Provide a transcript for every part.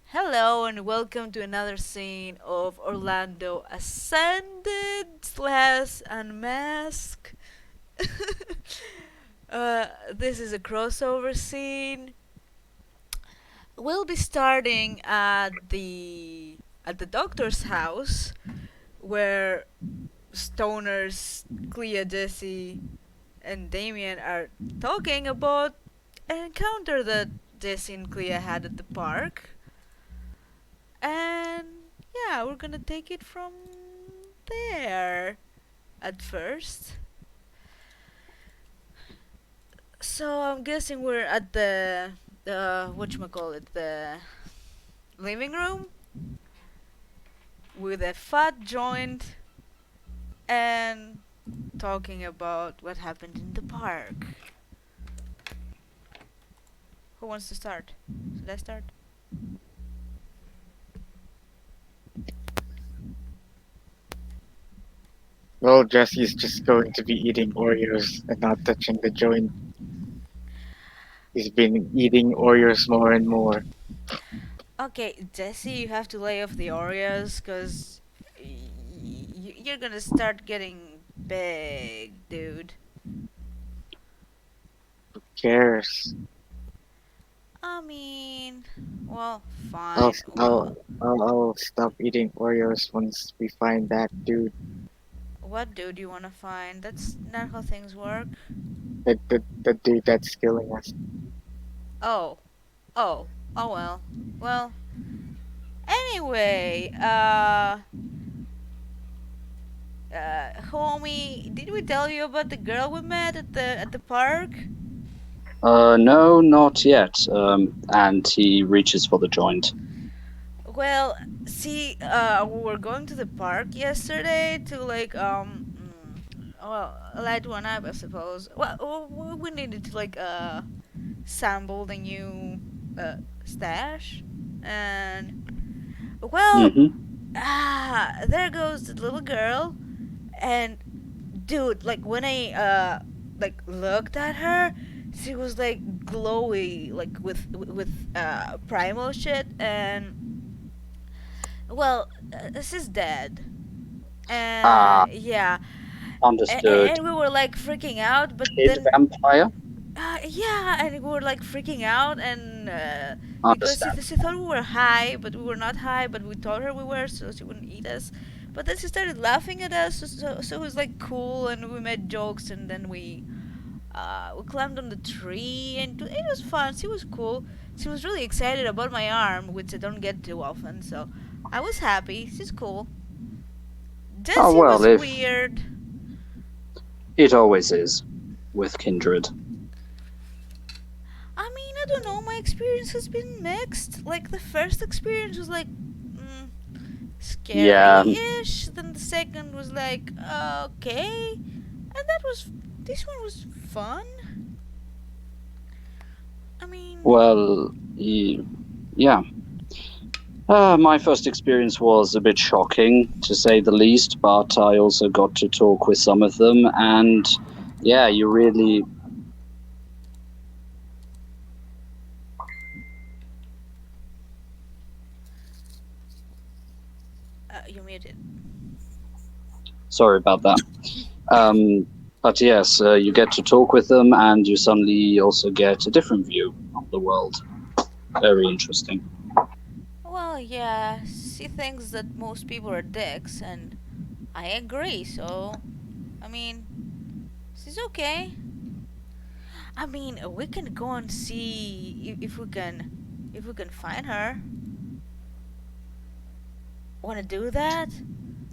Hello and welcome to another scene of Orlando Ascended slash Unmask. This is a crossover scene. We'll be starting at the doctor's house where stoners Clea, Jesse, and Damien are talking about an encounter that Jesse and Clea had at the park. And yeah, we're gonna take it from there at first. So I'm guessing we're at the whatchamacallit, the living room with a fat joint and talking about what happened in the park. Who wants to start? Should I start? Well, Jesse's just going to be eating Oreos and not touching the joint. He's been eating Oreos more and more. Okay, Jesse, you have to lay off the Oreos because you're gonna start getting big, dude. Who cares? I mean, well, I'll fine. I'll Well, I'll stop eating Oreos once we find that dude. what dude you wanna find? That's not how things work. The dude that's killing us. Oh, oh, oh well. Well, anyway, homie, did we tell you about the girl we met at the park? No, not yet. And he reaches for the joint. Well, see, we were going to the park yesterday to well, light one up, I suppose. Well, we needed to sample the new stash, and well, Mm-hmm. there goes the little girl, and dude, like when I looked at her, she was like glowy, like with primal shit, and well, she's dead, Ah, and yeah, understood. and we were like freaking out, but Kid then vampire? yeah, and we were like freaking out, and because she Understandable. thought we were high, but we were not high, but we told her we were, so she wouldn't eat us. But then she started laughing at us, so it was like cool, and we made jokes, and then we climbed on the tree, and it was fun. She was cool. She was really excited about my arm, which I don't get too often, so I was happy. She's cool. Oh, Jessie well, was if weird. it always is with kindred. I mean, I don't know. My experience has been mixed. Like the first experience was like Yeah, scary-ish. Then the second was like okay, and this one was fun. I mean, well, yeah. My first experience was a bit shocking, to say the least, but I also got to talk with some of them, and yeah, you really. you muted. Sorry about that. Um, but yes, you get to talk with them, and you suddenly also get a different view of the world. Very interesting. Well, yeah, she thinks that most people are dicks, and I agree. So, I mean, she's okay. I mean, we can go and see if we can find her. Want to do that?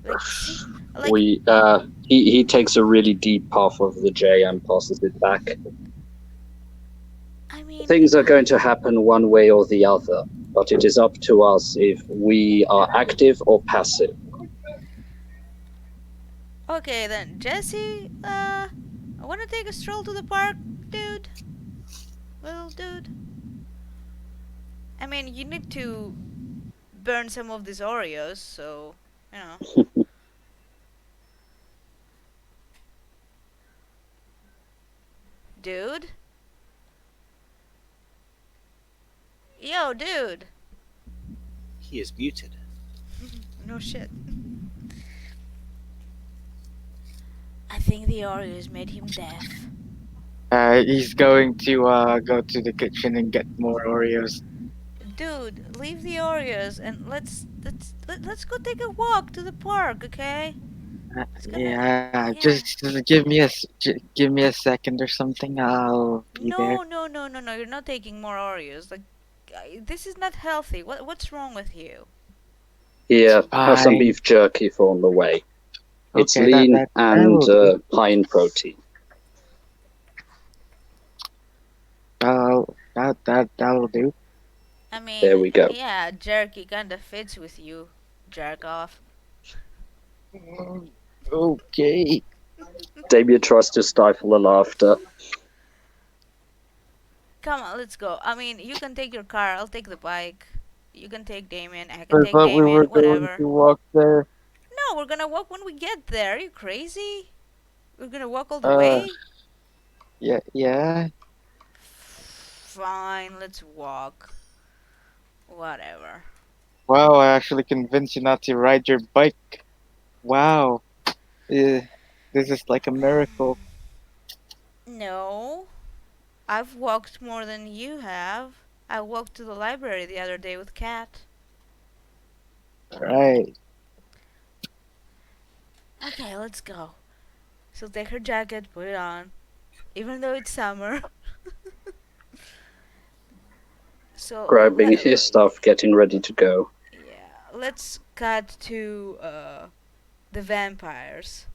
Like, see, like, He takes a really deep puff of the J and passes it back. I mean, Things are going to happen one way or the other, but it is up to us if we are active or passive. okay then, Jesse. I want to take a stroll to the park, dude. Little dude. I mean, you need to burn some of these Oreos, so you know, dude. Yo, dude. He is muted. No shit. I think the Oreos made him deaf. He's going to go to the kitchen and get more Oreos. Dude, leave the Oreos and let's go take a walk to the park, okay? It's gonna Yeah, yeah. just give me a second or something. I'll be there. No. You're not taking more Oreos. Like this is not healthy. What's wrong with you? It's Here, have some fine. beef jerky for on the way. It's Okay, lean that and will do. high in protein. That'll do. I There mean, we go. yeah, jerky kinda fits with you, jerk off. Okay. Damien tries to stifle the laughter. Come on, let's go. I mean, you can take your car. I'll take the bike. You can take Damien. I can I take thought we Damien. were going Whatever. to walk there. No, we're gonna walk when we get there. Are you crazy? We're gonna walk all the Uh, way? yeah. Fine, let's walk. Whatever. Wow, I actually convinced you not to ride your bike. Wow. Uh, this is like a miracle. No, I've walked more than you have. I walked to the library the other day with Kat. Right. Okay, let's go. She'll take her jacket, put it on, even though it's summer. So Grabbing his stuff, getting ready to go. yeah, let's cut to the vampires.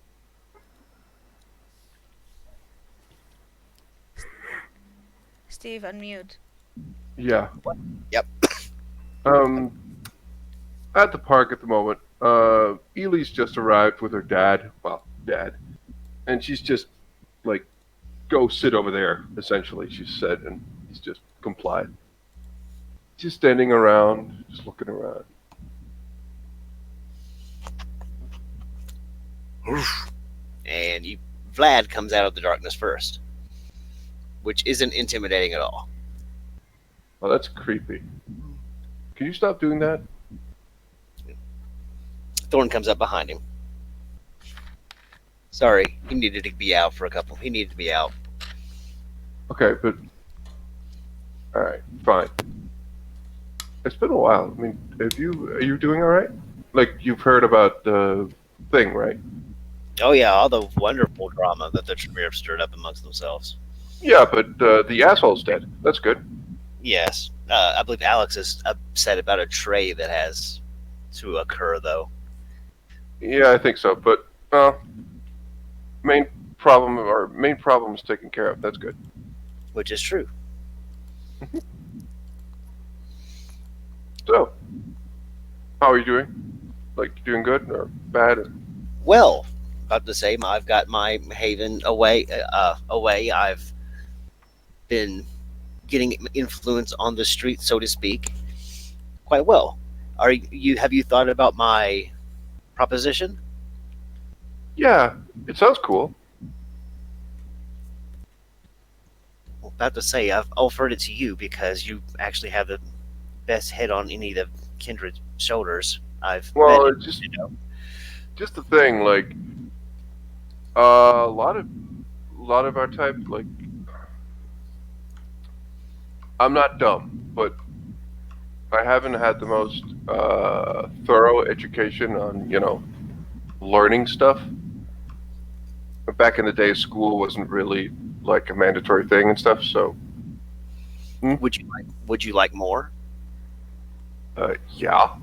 Steve, unmute. Yeah. Yep. Um, at the park at the moment, Ely's just arrived with her dad. Well, dad. And she's just like, go sit over there, essentially, she said, and he's just complied. Just standing around, just looking around. And Vlad comes out of the darkness first, which isn't intimidating at all. Oh, that's creepy. Can you stop doing that? Thorn comes up behind him. Sorry, he needed to be out for a couple. He needed to be out. Okay, but all right, fine. It's been a while. I mean, are you doing all right? Like you've heard about the thing, right? Oh yeah, all the wonderful drama that the Tremere have stirred up amongst themselves. Yeah, but the asshole's dead. That's good. Yes, I believe Alex is upset about a tray that has to occur, though. Yeah, I think so. But main main problem is taken care of. That's good. Which is true. So, how are you doing? Like, you doing good or bad? Or... Well, about the same. I've got my haven away. Away. I've been getting influence on the street, so to speak, quite well. Are you? Have you thought about my proposition? Yeah, it sounds cool. Well, about to say, I've offered it to you because you actually have the best head on any of the kindred shoulders I've Well, met. it's just the thing. Like, a lot of our type. Like, I'm not dumb, but I haven't had the most thorough education on learning stuff. Back in the day, school wasn't really like a mandatory thing and stuff. So, Would you like more? yeah,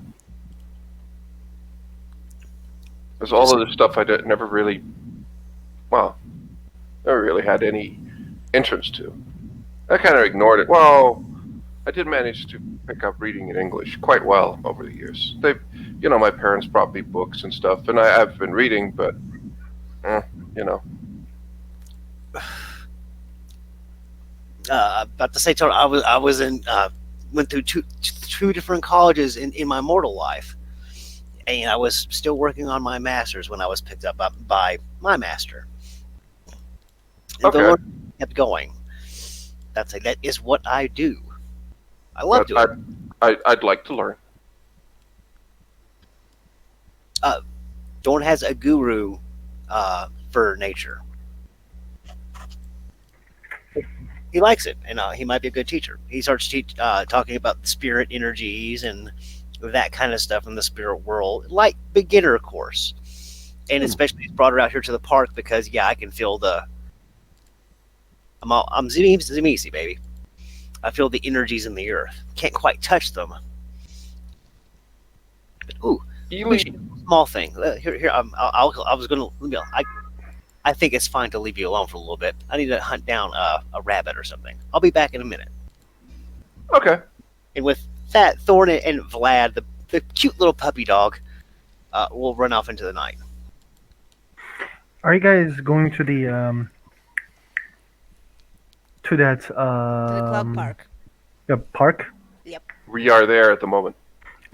there's all of this stuff never really, well, never really had any interest to. I kind of ignored it. Well, I did manage to pick up reading in English quite well over the years. My parents brought me books and stuff, and I've been reading, but, you know. About to say, Tony, I was in went through two different colleges in my mortal life, and I was still working on my master's when I was picked up by my master. And the Okay. learning kept going. That is what I do. I love doing it. I'd like to learn. Thorn has a guru for nature. He likes it, and he might be a good teacher. He starts talking about spirit energies and that kind of stuff in the spirit world, like beginner course. And especially he's brought her out here to the park because yeah, I can feel the I'm Zimisi, baby. I feel the energies in the earth. Can't quite touch them. But, ooh, Ely, small thing. Here, I was gonna. I think it's fine to leave you alone for a little bit. I need to hunt down a rabbit or something. I'll be back in a minute. okay. And with that, Thorn and Vlad, the cute little puppy dog, will run off into the night. Are you guys going to the to that To the club park. park? We are there at the moment.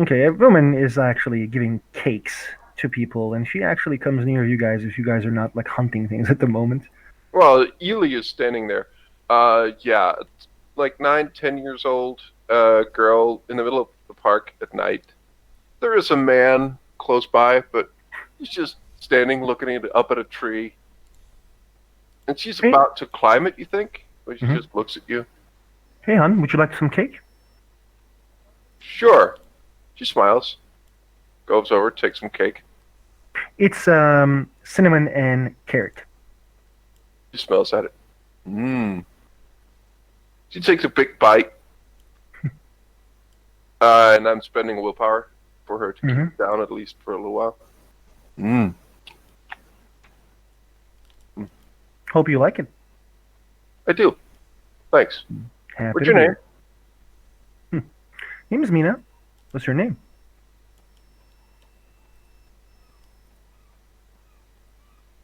Okay, a woman is actually giving cakes to people, and she actually comes near you guys if you guys are not like hunting things at the moment. Well, Ely is standing there. Yeah, it's like 9, 10 years old, girl in the middle of the park at night. There is a man close by, but he's just standing looking up at a tree. And she's Hey. about to climb it, you think? But she Mhm. just looks at you. Hey, hon, would you like some cake? Sure. She smiles. Goes over, takes some cake. It's cinnamon and carrot. She smells at it. Mmm. She takes a big bite. And I'm spending willpower for her to keep Mhm. it down at least for a little while. Mmm. Hope you like it. I do. Thanks. Happy What's to your hear name? it. Name is Mina. What's your name?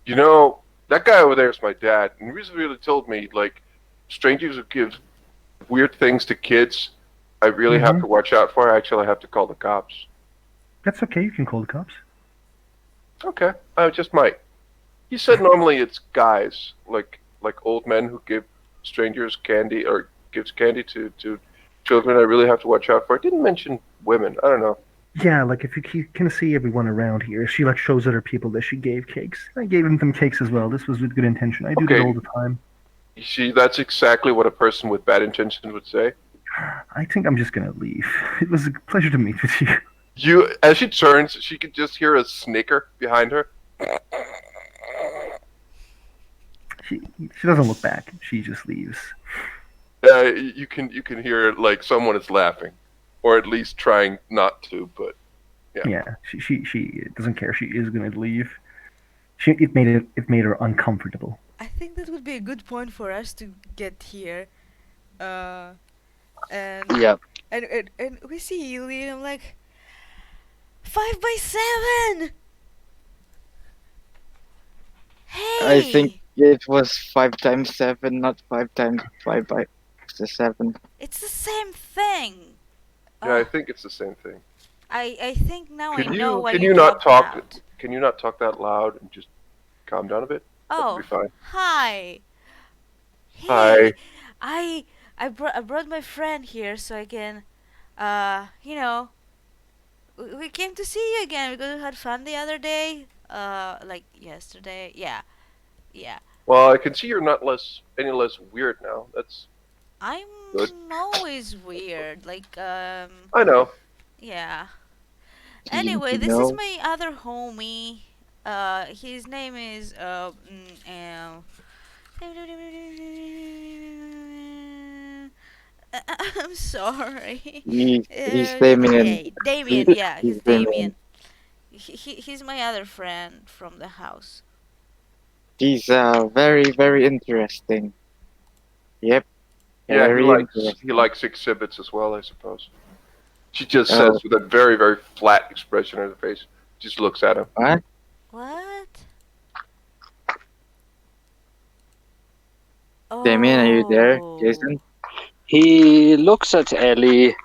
You know, that guy over there is my dad. And he really told me, like, strangers who give weird things to kids, I really have Mhm. to watch out for. Actually, I have to call the cops. That's okay. You can call the cops. Okay, I just might. He said normally it's guys, like old men who give strangers candy or gives candy to children. I really have to watch out for. I didn't mention women. I don't know. Yeah, like if you can see everyone around here, she like shows other people that she gave cakes. I gave them cakes as well. This was with good intention. I do that Okay. all the time. You see, that's exactly what a person with bad intentions would say. I think I'm just gonna leave. It was a pleasure to meet with you. As she turns, she could just hear a snicker behind her. She doesn't look back. She just leaves. You can hear like someone is laughing, or at least trying not to. But Yeah, she doesn't care. She is gonna leave. It made her uncomfortable. I think that would be a good point for us to get here. And Yeah. and we see Ely and I'm like 5x7. Hey. I think it was 5 times 7, not 5 times 5 by 7. It's the same thing. yeah, I Oh, think it's the same thing. I think now I Can know you why can you you not dropped talk? out. Can you not talk that loud and just calm down a bit? That Oh, would be fine. hi. Hi. Hey, I brought my friend here so I can, you know, we came to see you again because we had fun the other day. Like yesterday. Yeah, yeah. Well, I can see you're not any less weird now. That's I'm Good. always weird. Like, I know. yeah. Do you Anyway, need to this is know? my other homie. His name is I'm sorry. He's Damien. Damien. Yeah, He's he's Damien. Damien. He's my other friend from the house. He's very, very interesting. Yep. Yeah, he Very likes interesting. exhibits as well, I suppose. She just Oh. says with a very, very flat expression on her face. Just looks at him. What? What? Damien, are you there? Oh. Jason? He looks at Ellie,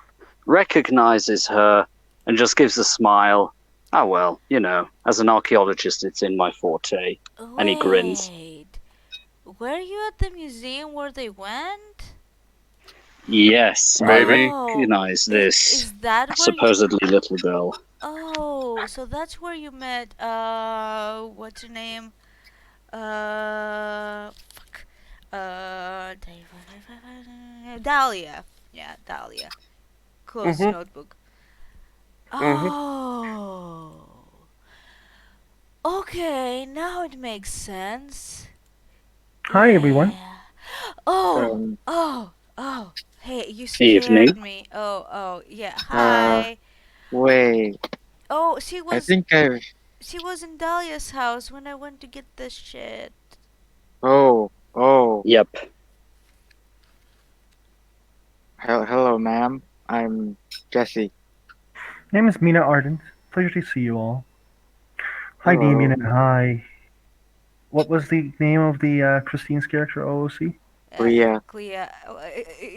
recognizes her, and just gives a smile. Oh well, you know, as an archaeologist, it's in my forte. And he grins. Wait. Were you at the museum where they went? Yes, Maybe. I recognize this Is that where supposedly little girl. Oh, so that's where you met, what's her name? Fuck. Dahlia. Yeah, Dahlia. Close Mhm. notebook. Mhm. Oh. Okay, now it makes sense. Hi, everyone. Yeah. Oh, Um, oh. Hey, you Evening. scared me. Oh, yeah. uh, Hi. wait. Oh, I think I've. she was in Dahlia's house when I went to get the shit. Oh. Yep. Hello, ma'am. I'm Jesse. Name is Mina Ardent. Pleasure to see you all. Hi, Damien, Hello. and hi. What was the name of the Christine's character, OOC? Leah. Clea.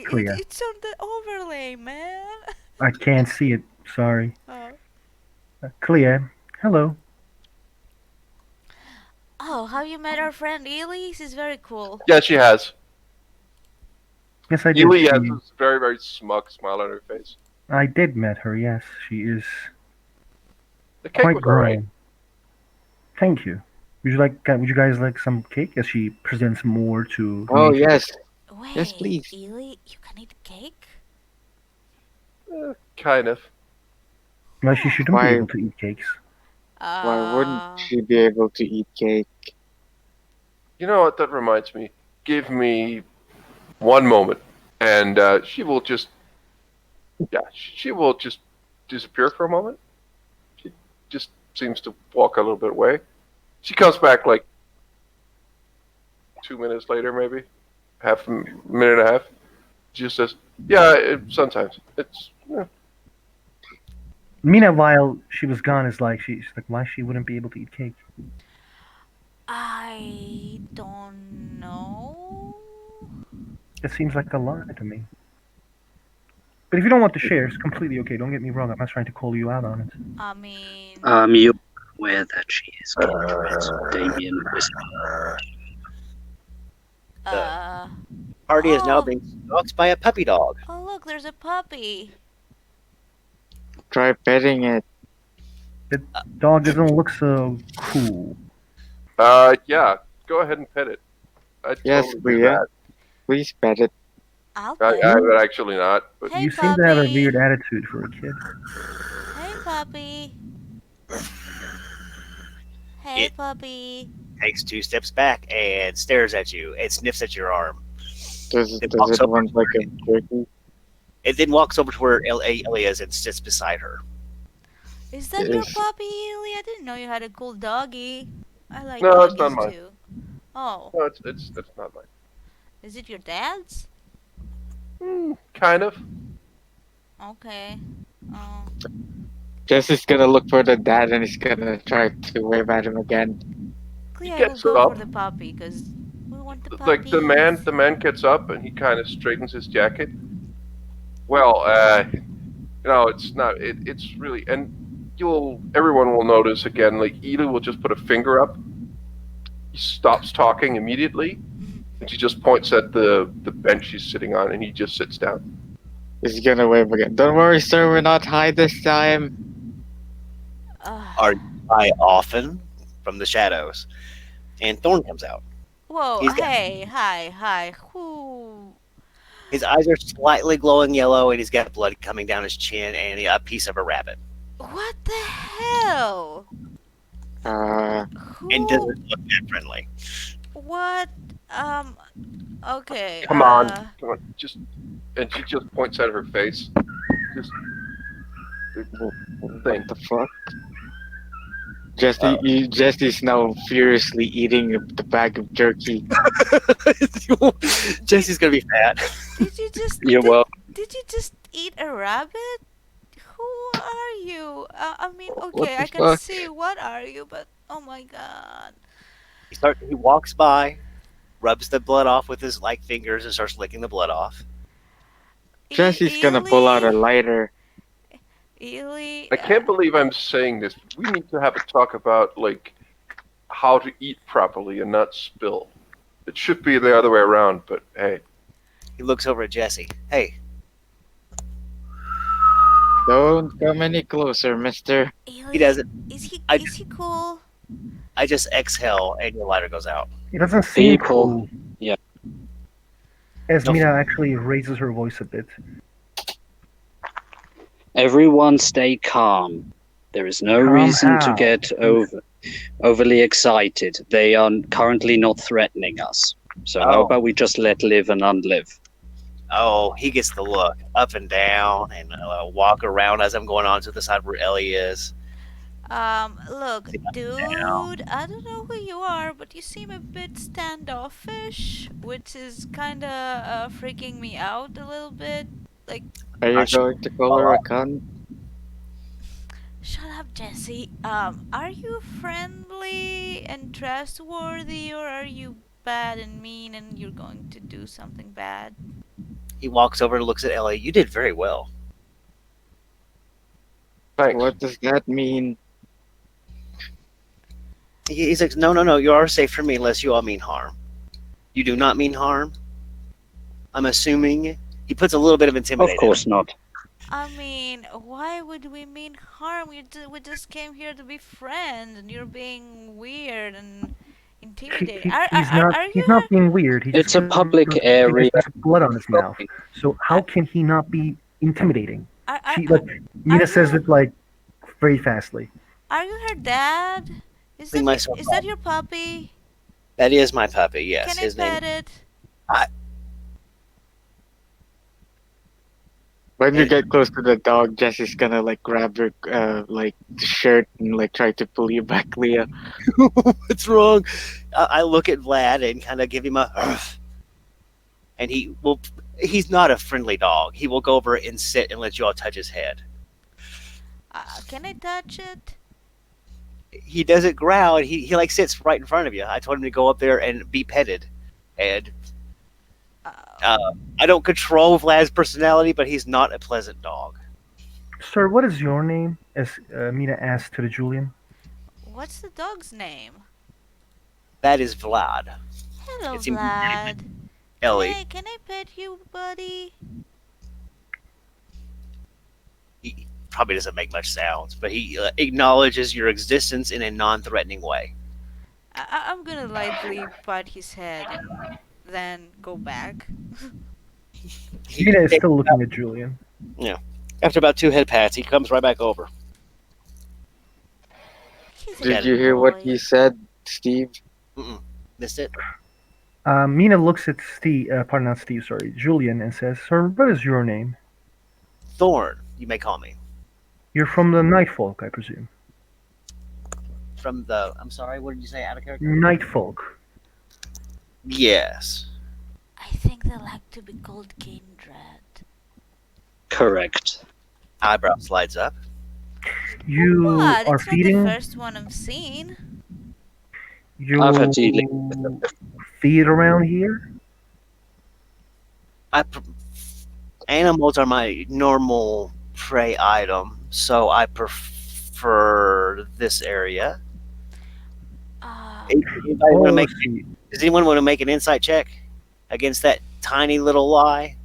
Clea. It's on the overlay, man. I can't see it. Sorry. Oh. Clea. Hello. Oh, have you met our friend Ely? She's very cool. Yeah, she has. Yes, I did. Ely has this very, very smug smile on her face. I did met her. Yes, she is The cake quite was alright. grown. Thank you. Would you guys like some cake as she presents more to Oh, Meiji? yes. Yes, Wait, please. Ely, you can eat cake? Kind of. Well, she Huh. shouldn't be Why able to eat cakes. why wouldn't Uh, she be able to eat cake? You know what? That reminds me. Give me one moment, and she will just. Yeah, she will just disappear for a moment. She just seems to walk a little bit away. She comes back like 2 minutes later, maybe half a minute and a half. She just says, "Yeah, sometimes it's." Mina, while she was gone, is like she's like, why she wouldn't be able to eat cake? I don't know. It seems like a lie to me. But if you don't want to share, it's completely okay. Don't get me wrong. I'm not trying to call you out on it. I mean, You're aware that she is kindred. Damien whispered. uh, Party is now oh, being stalked by a puppy dog. oh look, there's a puppy. Try petting it. The dog doesn't look so cool. Yeah. Go ahead and pet it. I'd Yes, totally do Leah. that. Please pet it. I'll I pet it. would actually not, but Hey, You seem to have a puppy. weird attitude for a kid. Hey, puppy. Hey, It puppy. takes 2 steps back and stares at you and sniffs at your arm. Does It does walks it over want to like where, a turkey? it then walks over to where Ellie is and sits beside her. Is that your Is puppy, Ely? I didn't know you had a cool doggy. I like no, it's not doggies mine. too. Oh, No, it's not mine. is it your dad's? Kind of. Okay. Oh. Jesse's gonna look for the dad and he's gonna try to wave at him again. He Clea will gets go for up. the puppy because we want the Like puppies. the man gets up and he kind of straightens his jacket. Well, it's not. It's really, and everyone will notice again. Like Eda will just put a finger up. He stops talking immediately, and she just points at the bench she's sitting on, and he just sits down. He's gonna wave again. Don't worry, sir. We're not high this time. Are you by often from the shadows? And Thorn comes out. Whoa, He's got hey, hi. Who? his eyes are slightly glowing yellow, and he's got blood coming down his chin and a piece of a rabbit. What the hell? Uh, And Who? doesn't look that friendly. What? Okay, Come on, just, and she just points at her face. Just what think. the fuck? Jesse's now furiously eating the bag of jerky. Jesse's gonna be fat. Did you just You're welcome. did you just eat a rabbit? Who are you? I mean, What okay, the I can fuck? see what are you, but oh my god. He walks by, rubs the blood off with his fingers, and starts licking the blood off. Jesse's gonna pull out a lighter. Ely, I can't believe I'm saying this. We need to have a talk about like how to eat properly and not spill. It should be the other way around, but hey. He looks over at Jesse. Hey, Don't come any closer, mister. He Eli, doesn't. is he I is he cool? I just exhale and your lighter goes out. He doesn't seem People, cool. yeah. As No, Mina actually raises her voice a bit. Everyone stay calm. There is no Calm reason to how? get overly excited. They are currently not threatening us. So how Oh. about we just let live and unlive? Oh, he gets the look up and down and walk around as I'm going on to the side where Ellie is. Look, dude, I don't know who you are, but you seem a bit standoffish, which is kinda freaking me out a little bit. Like, Are you Not sure. going to call her a cunt? shut up, Jesse. Are you friendly and trustworthy, or are you bad and mean and you're going to do something bad? He walks over and looks at Ellie. You did very well. Thanks. What does that mean? He's like, no, no, no. You are safe from me unless you all mean harm. You do not mean harm. I'm assuming. He puts a little bit of Of intimidation. course not. I mean, why would we mean harm? We just came here to be friends, and you're being weird and intimidating. Are you He's not being weird. He just It's a came public because area. there's blood on his mouth. So how can he not be intimidating? She like Mina says you- it like very fastly. Are you her dad? Is Bring that myself is that your puppy? That is my puppy. Yes, Can I his name. pet it? When you get close to the dog, Jesse's gonna like grab your like shirt and like try to pull you back, Leah. What's wrong? I look at Vlad and kind of give him a, and he will. He's not a friendly dog. He will go over and sit and let you all touch his head. Can I touch it? He doesn't growl. He like sits right in front of you. I told him to go up there and be petted, and I don't control Vlad's personality, but he's not a pleasant dog. Sir, what is your name? As Mina asked to the Julian. What's the dog's name? That is Vlad. Hello, It's him- Vlad. Ellie. Can I pet you, buddy? He probably doesn't make much sounds, but he acknowledges your existence in a non-threatening way. I'm gonna lightly pat his head and then go back. Mina is still looking at Julian. After about 2 head pats, he comes right back over. He's a Did good you hear what boy. he said, Steve? Missed it? Mina looks at Steve, pardon, not Steve, sorry, Julian, and says, "Sir, what is your name? Thorn, you may call me. You're from the Nightfolk, I presume." From the, I'm sorry, what did you say, out of character? Nightfolk. Yes. I think they like to be called kindred. Correct. Eyebrow slides up. You What? are It's not feeding. the first one I've seen. You I've had dealings with them feed around here. Animals are my normal prey item, so I prefer this area. Anybody wanna make, see. does anyone want to make an insight check against that tiny little lie?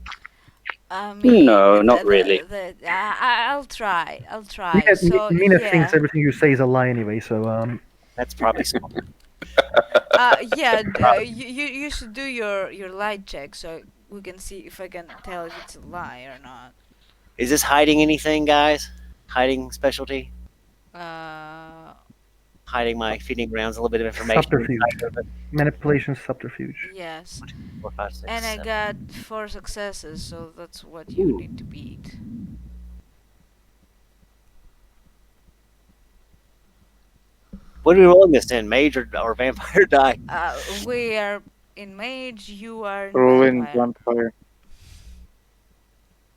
I mean, No, not really. I'll try. I'll try. Mina, So Mina yeah, thinks everything you say is a lie anyway. So That's probably smart. you should do your lie check so we can see if I can tell if it's a lie or not. Is this hiding anything, guys? Hiding specialty? Hiding my feeding grounds, a little bit of information. Subterfuge. Manipulation subterfuge. Yes, 4, 5, 6, and I 7. got 4 successes, so that's what you Ooh. need to beat. What are we rolling this in? Mage or vampire die? We are in mage. You are in Ruin vampire. vampire.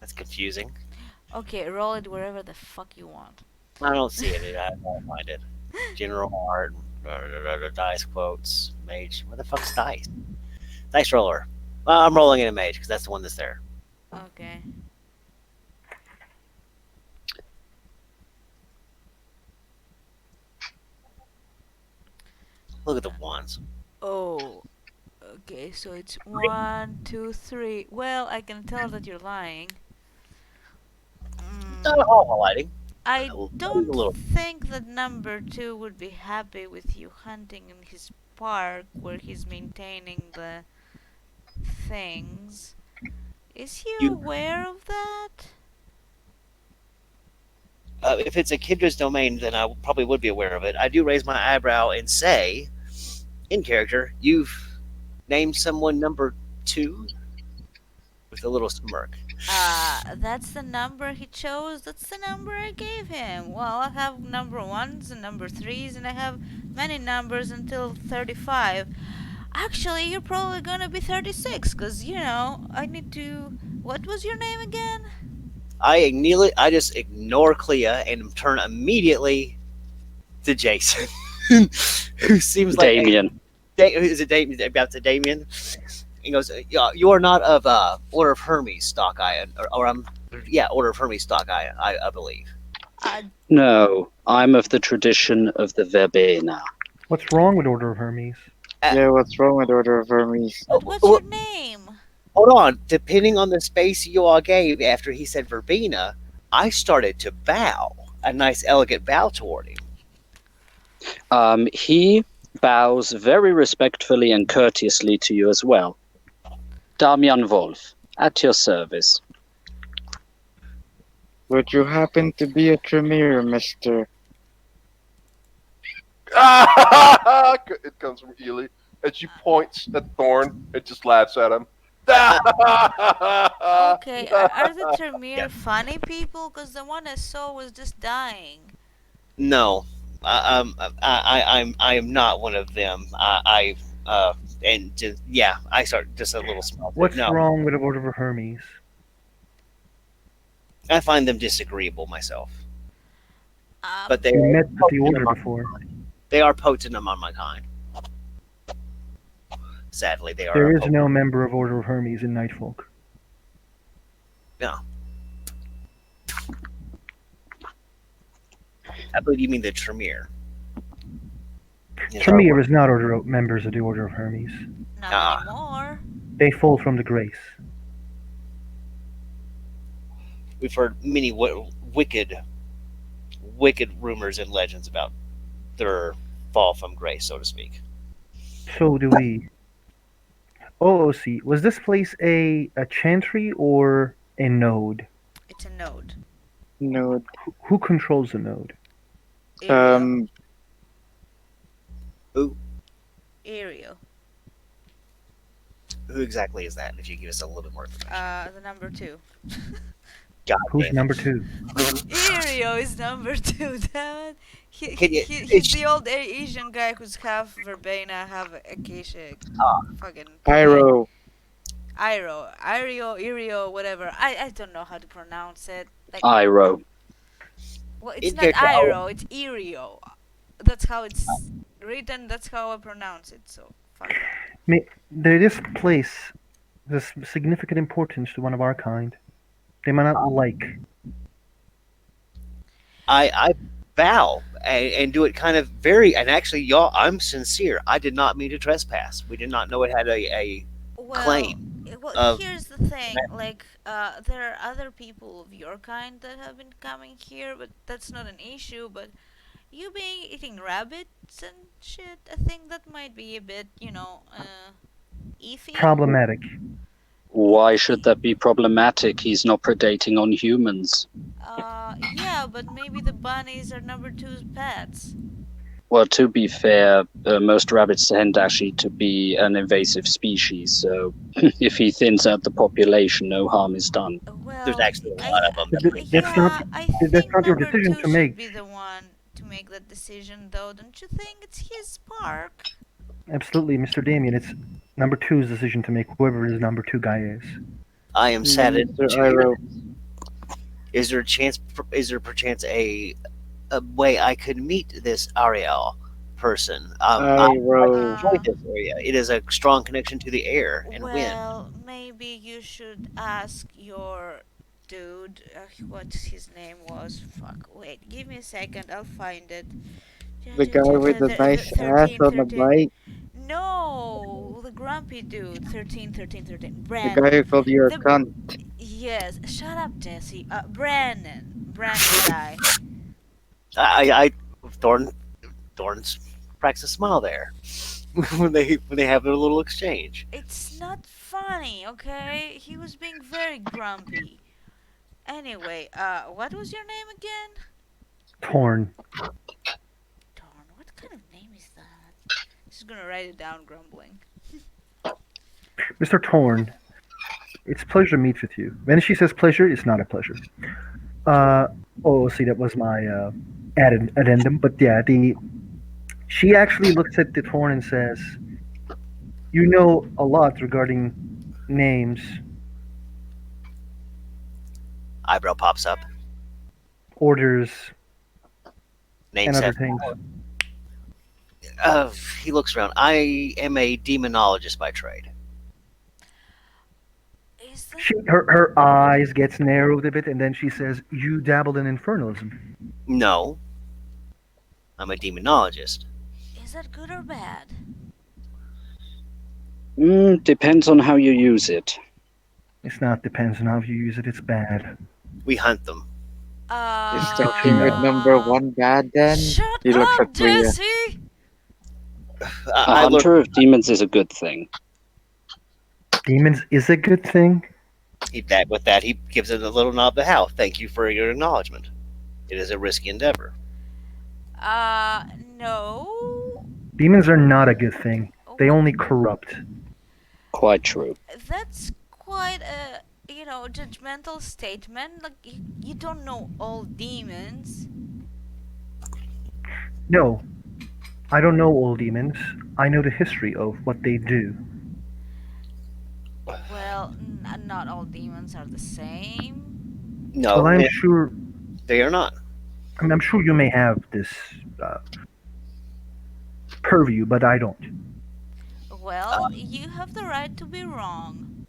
That's confusing. Okay, roll it wherever the fuck you want. I don't see it. I don't find it. General art, dice quotes, mage. Where the fuck's dice? Dice roller. Well, I'm rolling in a mage because that's the one that's there. Okay. Look at the ones. Oh. Okay, so it's 1, 2, 3. Well, I can tell that you're lying. Not all lighting. I A don't little. think that number two would be happy with you hunting in his park where he's maintaining the things. Is he You, aware of that? if it's a kindred's domain, then I probably would be aware of it. I do raise my eyebrow and say, in character, you've named someone number two with a little smirk. That's the number he chose. That's the number I gave him. Well, I have number ones and number threes, and I have many numbers until 35. Actually, you're probably gonna be 36, because, I need to. What was your name again? I just ignore Clea and turn immediately to Jason, who seems like Damien. is it Damien? About to Damien. He goes, "Yeah, you are not of Order of Hermes stock, or yeah, Order of Hermes stock, I believe." Uh, No, I'm of the tradition of the verbena. What's wrong with Order of Hermes? Yeah, what's wrong with Order of Hermes? but what's your name? Hold on. Depending on the space you all gave after he said verbena, I started to bow, a nice elegant bow toward him. He bows very respectfully and courteously to you as well. Damian Wolf, at your service. Would you happen to be a Tremere, mister? It comes from Ely. And she points at Thorn and just laughs at him. Okay, are the Termere funny people? Because the one I saw was just dying. No, I am not one of them. And just, yeah, I start just a little small. What's No, wrong with Order of Hermes? I find them disagreeable myself. But they You are met with the Order before. They are potent among my kind. Sadly, they are. There is potent. no member of Order of Hermes in Nightfolk. No. I believe you mean the Tremere. Tremere is not members of the Order of Hermes. Not anymore. They fall from the grace. We've heard many wicked rumors and legends about their fall from grace, so to speak. So do we. OOC, was this place a chantry or a node? It's a node. Node. Who controls the node? Ariel. Who? Ariel. Who exactly is that? If you give us a little bit more information. The number 2. God Who's damn. number 2? Ariel is number 2, damn it. It's- He's the old Asian guy who's half verbena, half acacia. Fucking. Pyro. Irio, whatever. I don't know how to pronounce it. Like, Iro. well, it's In not character, Iro, it's Irio. That's how it's written, that's how I pronounce it, so fuck it. This place has significant importance to one of our kind. They might not like. I bow and do it kind of very, and actually, y'all, I'm sincere. I did not mean to trespass. We did not know it had a Well, claim. well, here's the thing. Like, there are other people of your kind that have been coming here, but that's not an issue. But you being eating rabbits and shit, I think that might be a bit, iffy. Problematic. Why should that be problematic? He's not predating on humans. Yeah, but maybe the bunnies are number 2's pets. Well, to be fair, most rabbits tend actually to be an invasive species, so if he thins out the population, no harm is done. Well, There's actually a lot of them. That's not- I that's think not your number decision 2 to make. should be the one to make that decision, though. Don't you think it's his park? Absolutely, Mr. Damien. It's number 2's decision to make, whoever his number 2 guy is. I am saddened. Mr. to hear Iro. Is there a chance? Is there perchance a way I could meet this Ariel person? I Iro. enjoy this area. It is a strong connection to the air and wind. Well, maybe you should ask your dude. What his name was? Fuck. Wait, give me a second. I'll find it. The guy with the nice ass on the bike. No, the grumpy dude. 13. The Brandon. guy who called you a The- cunt. Yes. Shut up, Jesse. Brandon. brandy guy. I Thorns cracks a smile there when they have their little exchange. It's not funny, okay? He was being very grumpy. Anyway, what was your name again? Torn. Darn, what kind of name is that? Just gonna write it down, grumbling. Mr. Torn, it's a pleasure to meet with you. When she says pleasure, it's not a pleasure. Uh, oh, see, that was my added addendum. But yeah, she actually looks at the Torn and says, "You know a lot regarding names, Eyebrow pops up. orders, Name and other set. things." He looks around. I am a demonologist by trade. Is that Her eyes gets narrowed a bit, and then she says, "You dabbled in infernalism." No, I'm a demonologist. is that good or bad? Depends on how you use it. It's not depends on how you use it. It's bad. We hunt them. Is the kindred number one bad then? Shut He looks up, at Bria. Jesse! A I look. hunter of demons is a good thing. Demons is a good thing. With that, he gives it a little nod of the how. Thank you for your acknowledgement. It is a risky endeavor. No. Demons are not a good thing. They only corrupt. Quite true. That's quite a, judgmental statement. Like, you don't know all demons. No, I don't know all demons. I know the history of what they do. Well, not all demons are the same. No, Well, I'm sure. they are not. I'm sure you may have this purview, but I don't. Well, you have the right to be wrong.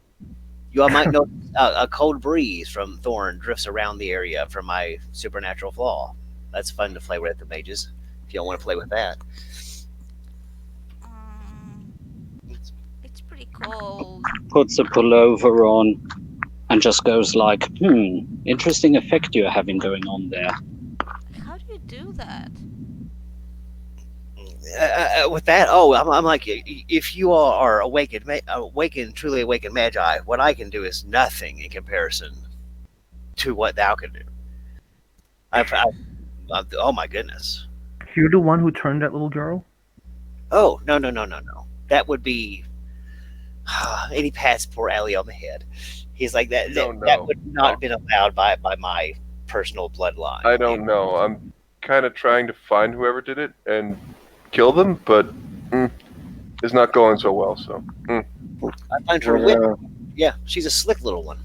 You all might know a cold breeze from Thorn drifts around the area from my supernatural flaw. That's fun to play with the mages. If you don't want to play with that. It's pretty cold. Puts a pullover on and just goes like, interesting effect you're having going on there. How do you do that? With that, I'm like, if you all are truly awakened magi, what I can do is nothing in comparison to what thou can do. Oh my goodness. You're the one who turned that little girl? Oh, no. That would be. And he pats poor Allie on the head. He's like, that That would not have been allowed by my personal bloodline. I don't know. I'm kind of trying to find whoever did it and kill them, but it's not going so well. So I find her wit. Yeah, she's a slick little one.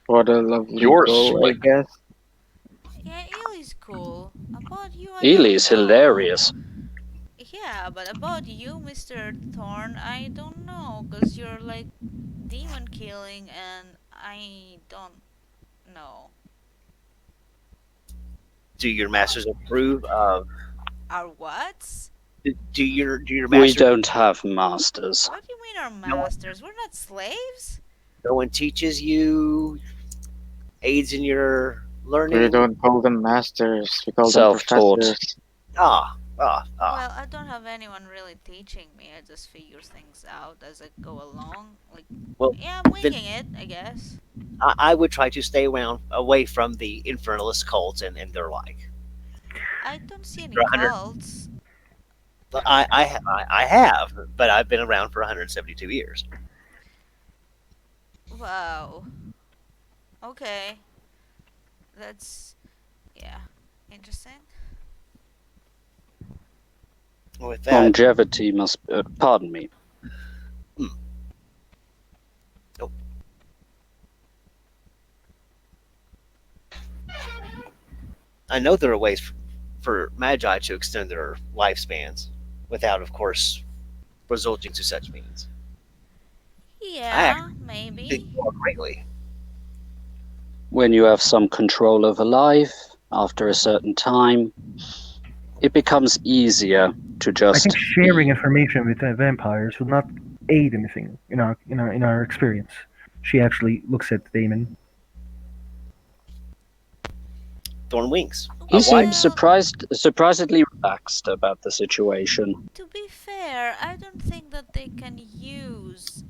What a lovely You're goal, slick. I guess. Yeah, Ely's cool. About you, I Ely don't is know. hilarious. Yeah, but about you, Mr. Thorn, I don't know, cause you're like demon killing, and I don't know. Do your masters approve of? Our what? Do your We masters? don't have masters. What do you mean our masters? We're not slaves? No one teaches you, aids in your learning. We don't call them masters. We call them Self-taught. professors. Well, I don't have anyone really teaching me. I just figure things out as I go along. Like, Well, yeah, I'm winging it, I guess. I would try to stay away from the infernalist cults and their like. I don't see any You're 100. cults. I have, but I've been around for 172 years. Wow. Okay. That's, yeah, interesting. With that, Longevity must. Pardon me. I know there are ways for magi to extend their lifespans without, of course, resulting to such means. Yeah, Think maybe. more greatly. When you have some control over life, after a certain time, it becomes easier to I just. think sharing information with vampires will not aid anything in our experience. She actually looks at Damon. Thorn Wings. He A seems wise. Well, surprisingly relaxed about the situation. to be fair, I don't think that they can use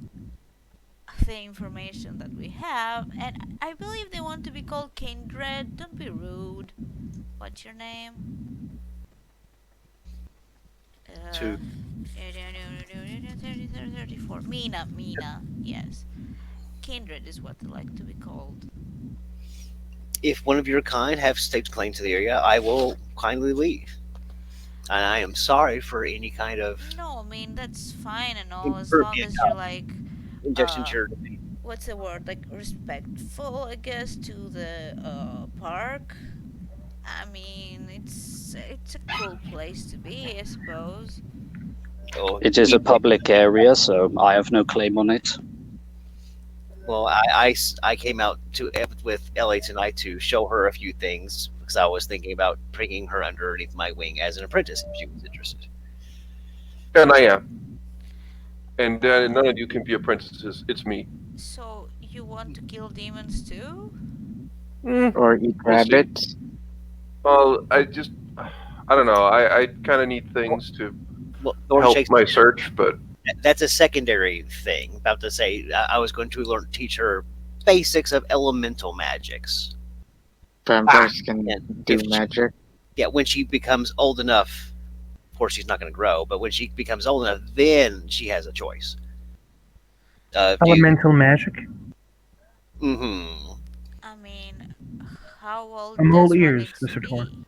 the information that we have, and I believe they want to be called kindred. Don't be rude. What's your name? Uh, To 34. Mina. Yes. Kindred is what they like to be called. if one of your kind have staked claim to the area, I will kindly leave. And I am sorry for any kind of No, I mean that's fine and all as long impervious as you're like, injection to uh, your. what's the word? Like respectful, I guess, to the park. I mean, it's a cool place to be, I suppose. Oh, It is a public area, so I have no claim on it. well, I came out to with LA tonight to show her a few things because I was thinking about bringing her underneath my wing as an apprentice if she was interested. And I am. And none of you can be apprentices. It's me. So you want to kill demons too? Or eat We'll see. rabbits. Well, I don't know. I kind of need things to Well, Thorn help shakes my search, but that's a secondary thing. About to say, I was going to teach her basics of elemental magics. Vampires can Yeah, do if she- magic. Yeah, when she becomes old enough, of course she's not going to grow, but when she becomes old enough, then she has a choice. Elemental magic. Mm-hmm. I mean, how old I'm all does one ears, need to Mr. be? Torn.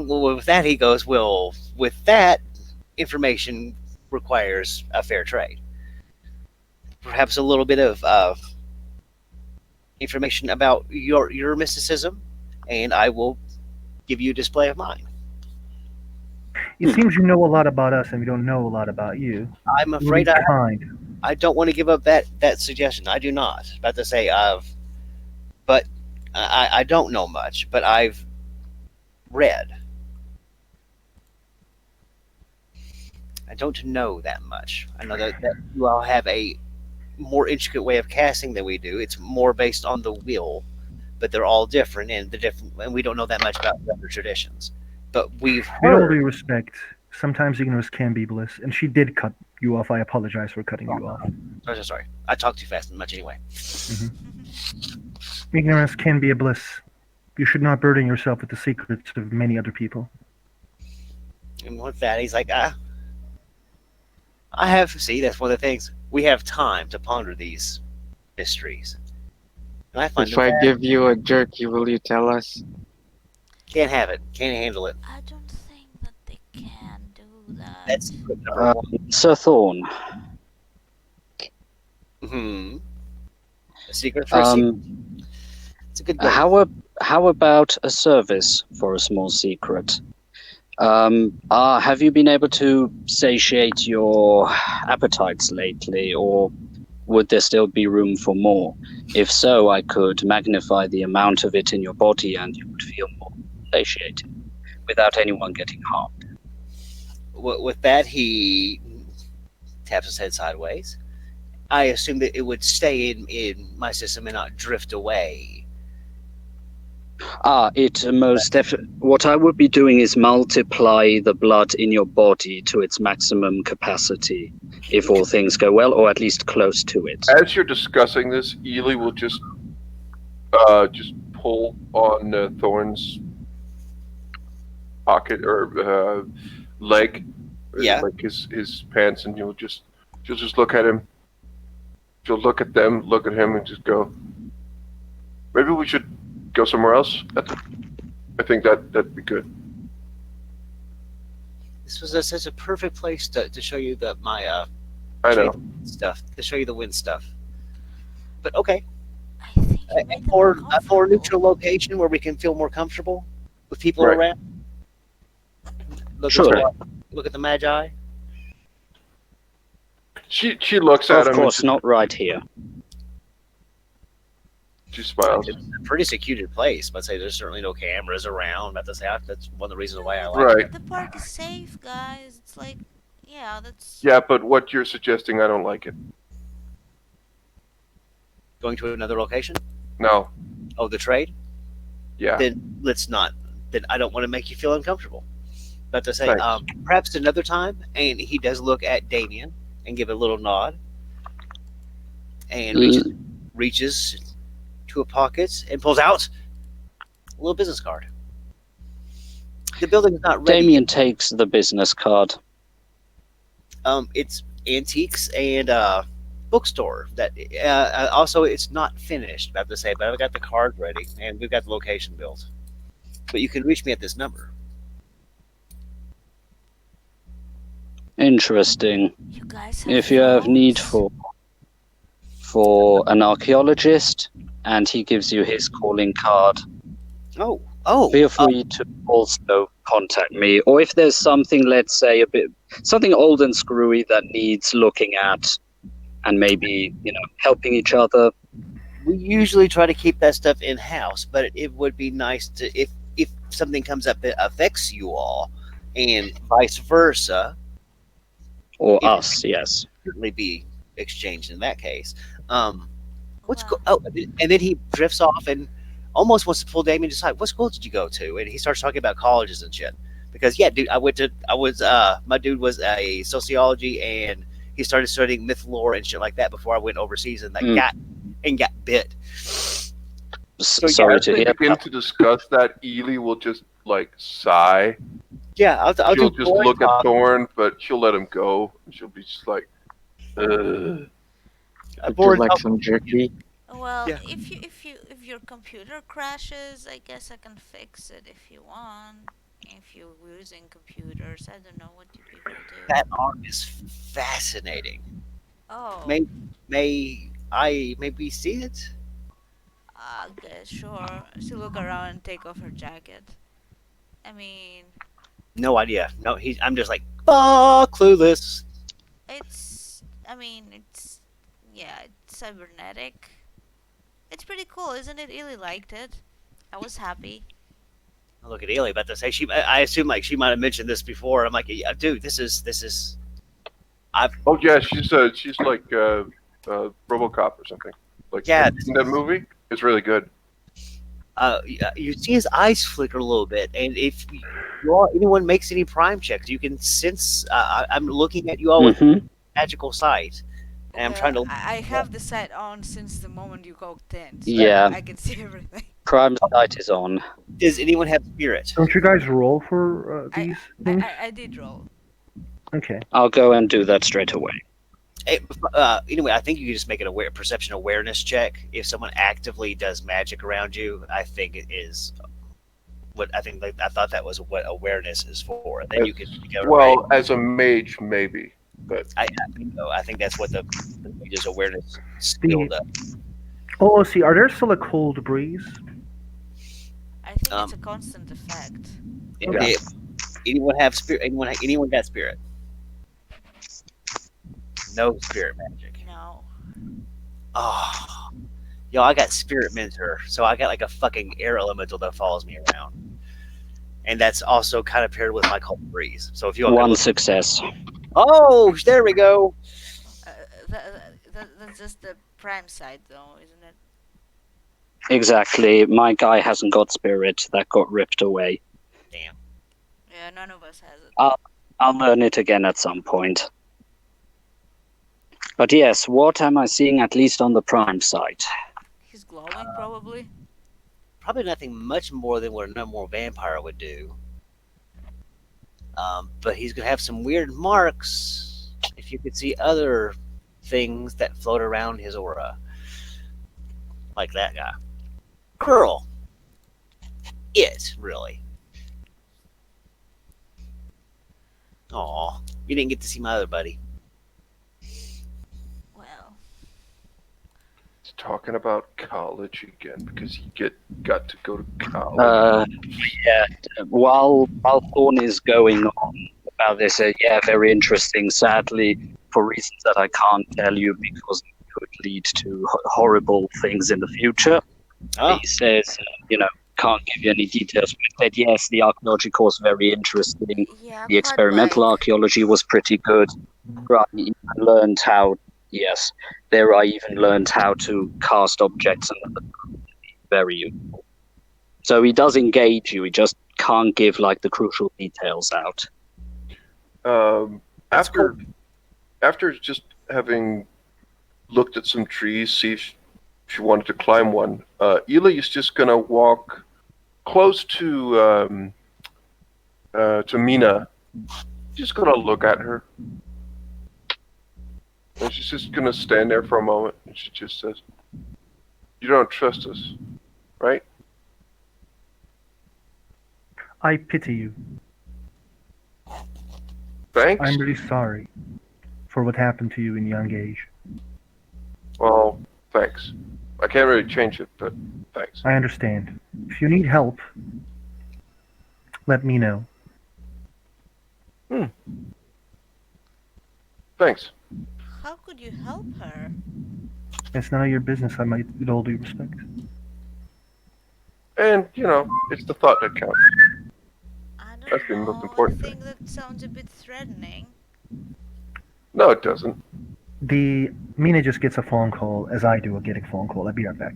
Well, with that, he goes, well, with that, information requires a fair trade. Perhaps a little bit of information about your mysticism, and I will give you a display of mine. It seems you know a lot about us, and we don't know a lot about you. I'm We'll afraid be kind. I don't want to give up that suggestion. I do not. About to say but I don't know much, but I've read. I don't know that much. I know that you all have a more intricate way of casting than we do. It's more based on the will, but they're all different, and and we don't know that much about the other traditions. But we've With all heard. due respect, sometimes ignorance can be bliss, and she did cut you off. I apologize for cutting you off. I'm so sorry. I talk too fast and much anyway. Ignorance can be a bliss. You should not burden yourself with the secrets of many other people. And with that, he's like, I have. See, that's one of the things. We have time to ponder these mysteries. And I find If them I give you a jerky, will you tell us? can't have it. Can't handle it. I don't think that they can do that. That's secret number one. Sir Thorn, Hmm. A secret for a secret. It's a good game. how about a service for a small secret? Have you been able to satiate your appetites lately, or would there still be room for more? If so, I could magnify the amount of it in your body and you would feel more satiated without anyone getting harmed. With that, he taps his head sideways. I assume that it would stay in my system and not drift away. What I would be doing is multiply the blood in your body to its maximum capacity, if all things go well, or at least close to it. as you're discussing this, Ely will just pull on Thorn's pocket or leg, Yeah. like his pants, and she'll just look at him. She'll look at them, look at him, and just go. Maybe we should go somewhere else. I think that'd be good. This was such a perfect place to show you my I know. stuff. To show you the wind stuff. But okay, I think you made them or a more uncomfortable. neutral location where we can feel more comfortable with people Right. around. Sure. Look at the Magi. She looks at Of him. course, and not right here. she smiles. It's a pretty secluded place, but say there's certainly no cameras around. But that's one of the reasons why I like Right. it. The park is safe, guys. It's like, yeah, that's. Yeah, but what you're suggesting, I don't like it. Going to another location. No. Oh, the trade. Yeah. then let's not. Then I don't want to make you feel uncomfortable. But to say, Thanks. perhaps another time, and he does look at Damien and give a little nod, and L- reaches to a pocket and pulls out a little business card. The building is not ready yet. Damien takes the business card. It's antiques and bookstore. That also it's not finished. I have to say, but I've got the card ready and we've got the location built. But you can reach me at this number. Interesting. You guys have If you have need phones? for an archaeologist, and he gives you his calling card, Oh, feel free to also contact me. Or if there's something, let's say something old and screwy that needs looking at, and maybe helping each other. we usually try to keep that stuff in house, but it would be nice to if something comes up that affects you all, and vice versa, Or it us, yes. would certainly be exchanged in that case. What's Well, oh, and then he drifts off and almost wants to pull Damien aside. What school did you go to? And he starts talking about colleges and shit. Because yeah, dude, my dude was a sociology and he started studying myth lore and shit like that before I went overseas and got bit. So, Sorry As to they hear. begin to discuss that, Ely will just like sigh. Yeah, I'll She'll do just boring look at talk. Thorn, but she'll let him go. She'll be just like, Ugh. A Would you boring like talk. some jerky? well, Yeah. if your computer crashes, I guess I can fix it if you want. If you're using computers, I don't know what you people do. That art is fascinating. Oh, May I maybe see it? okay, sure. She look around and take off her jacket. I mean, No idea. No, I'm just like fuck clueless. it's yeah, it's cybernetic. It's pretty cool, isn't it? Really liked it. I was happy. I look at Ailey about to say I assume like she might have mentioned this before. I'm like, yeah, dude, this is. I've oh yeah, she's like RoboCop or something. Like Yeah, in that movie, it's really good. you see his eyes flicker a little bit, and if anyone makes any prime checks, you can sense. I'm looking at you all with Hmm. magical sight, and I'm trying Well, to. I have the sight on since the moment you walked in, so Yeah. I can see everything. Prime sight is on. Does anyone have spirit? Don't you guys roll for I, these things? I did roll. Okay. I'll go and do that straight away. Anyway, I think you can just make an perception awareness check. If someone actively does magic around you, I think it is what I think. I thought that was what awareness is for. And then you can go right. Well, as a mage, maybe, but I think so. I think that's what the mage's awareness skill does. Oh, see, are there still a cold breeze? I think Um, it's a constant effect. Okay. Anyone have spirit? Anyone got spirit? No spirit magic. No. Oh, yo, I got spirit mentor, so I got like a fucking air elemental that follows me around, and that's also kind of paired with my cold breeze. So if you want, One success. oh, there we go. That's just the prime side, though, isn't it? Exactly. My guy hasn't got spirit. That got ripped away. Damn. Yeah, none of us has it. I'll learn it again at some point. But yes, what am I seeing at least on the prime side? He's glowing, probably. Probably nothing much more than what a normal vampire would do. But he's gonna have some weird marks. If you could see other things that float around his aura, like that guy, Curl. It really. Aw, you didn't get to see my other buddy. Well, he's talking about college again because he got to go to college. Yeah. While Thorn is going on about this, yeah, very interesting. Sadly, for reasons that I can't tell you because it could lead to horrible things in the future. Oh, He says, can't give you any details, but he said, yes, the archaeology course very interesting. yeah, The experimental archaeology was pretty good. I even learned how, yes, there I even learned how to cast objects and very useful. So he does engage you. He just can't give like the crucial details out. That's After just having looked at some trees, see if she wanted to climb one, Ela is just gonna walk close to Mina. Just gonna look at her, and she's just gonna stand there for a moment, and she just says, "You don't trust us, right?" I pity you. Thanks. I'm really sorry for what happened to you in young age. Well, thanks. I can't really change it, but thanks. I understand. If you need help, let me know. Thanks. How could you help her? It's none of your business, I might, with all due respect. And, it's the thought that counts. I don't That's the know. most important I think that sounds a bit threatening. No, it doesn't. Mina just gets a phone call, as I do a getting phone call. I'll be right back.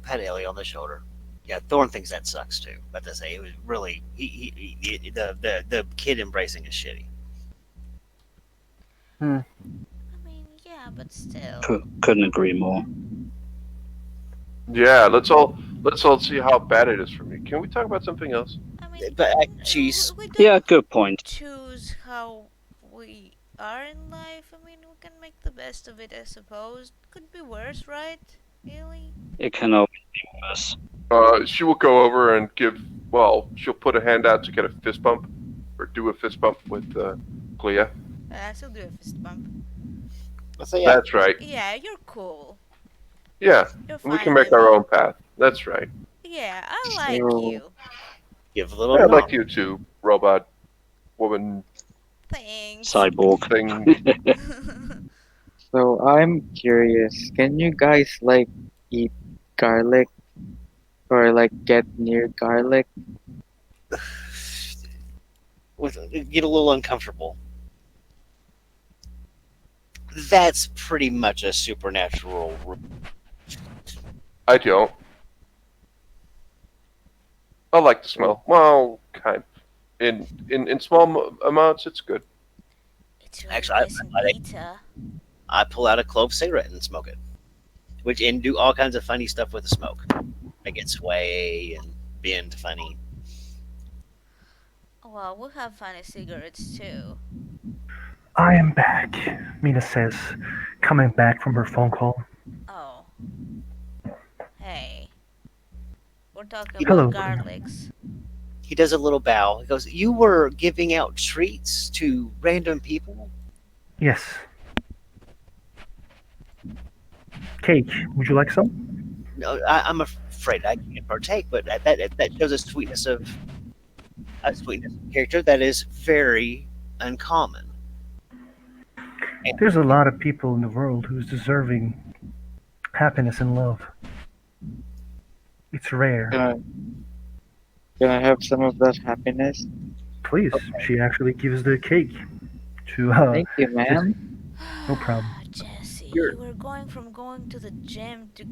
Pat Ellie on the shoulder. Yeah, Thorn thinks that sucks too. But to say it was really the kid embracing is shitty. I mean, yeah, but still. Couldn't agree more. Yeah, let's all see how bad it is for me. Can we talk about something else? I mean, But she's we don't Yeah, good point. choose how we are in life. I mean, we can make the best of it, I suppose. Could be worse, right? Really? It can always be worse. She will go over and she'll put a hand out to get a fist bump, or do a fist bump with Clea. I still do a fist bump. so yeah. That's right. Yeah, you're cool. Yeah, You're we fine. can make our Lily. own path. That's right. Yeah, I like So- you. Give a little. I nod. like you too, robot, woman, Thanks. Cyborg. thing. So I'm curious, can you guys like eat garlic or like get near garlic? Get a little uncomfortable. That's pretty much a supernatural. I don't. I like the smell. Well, kind. In small amounts, it's good. It's really Actually, I pull out a clove cigarette and smoke it, and do all kinds of funny stuff with the smoke. Make it sway and bend funny. Well, we have funny cigarettes too. I am back, Mina says, coming back from her phone call. Oh. Hey. We're talking Hello. about garlics. He does a little bow. He goes, "You were giving out treats to random people?" Yes. Cake, would you like some? No, I'm afraid I can't partake, but that shows a sweetness of character that is very uncommon. There's a lot of people in the world who's deserving happiness and love. It's rare. Can I have some of that happiness? Please, she actually gives the cake to Thank you, ma'am. No problem. Jesse, You're- you were going to the gym to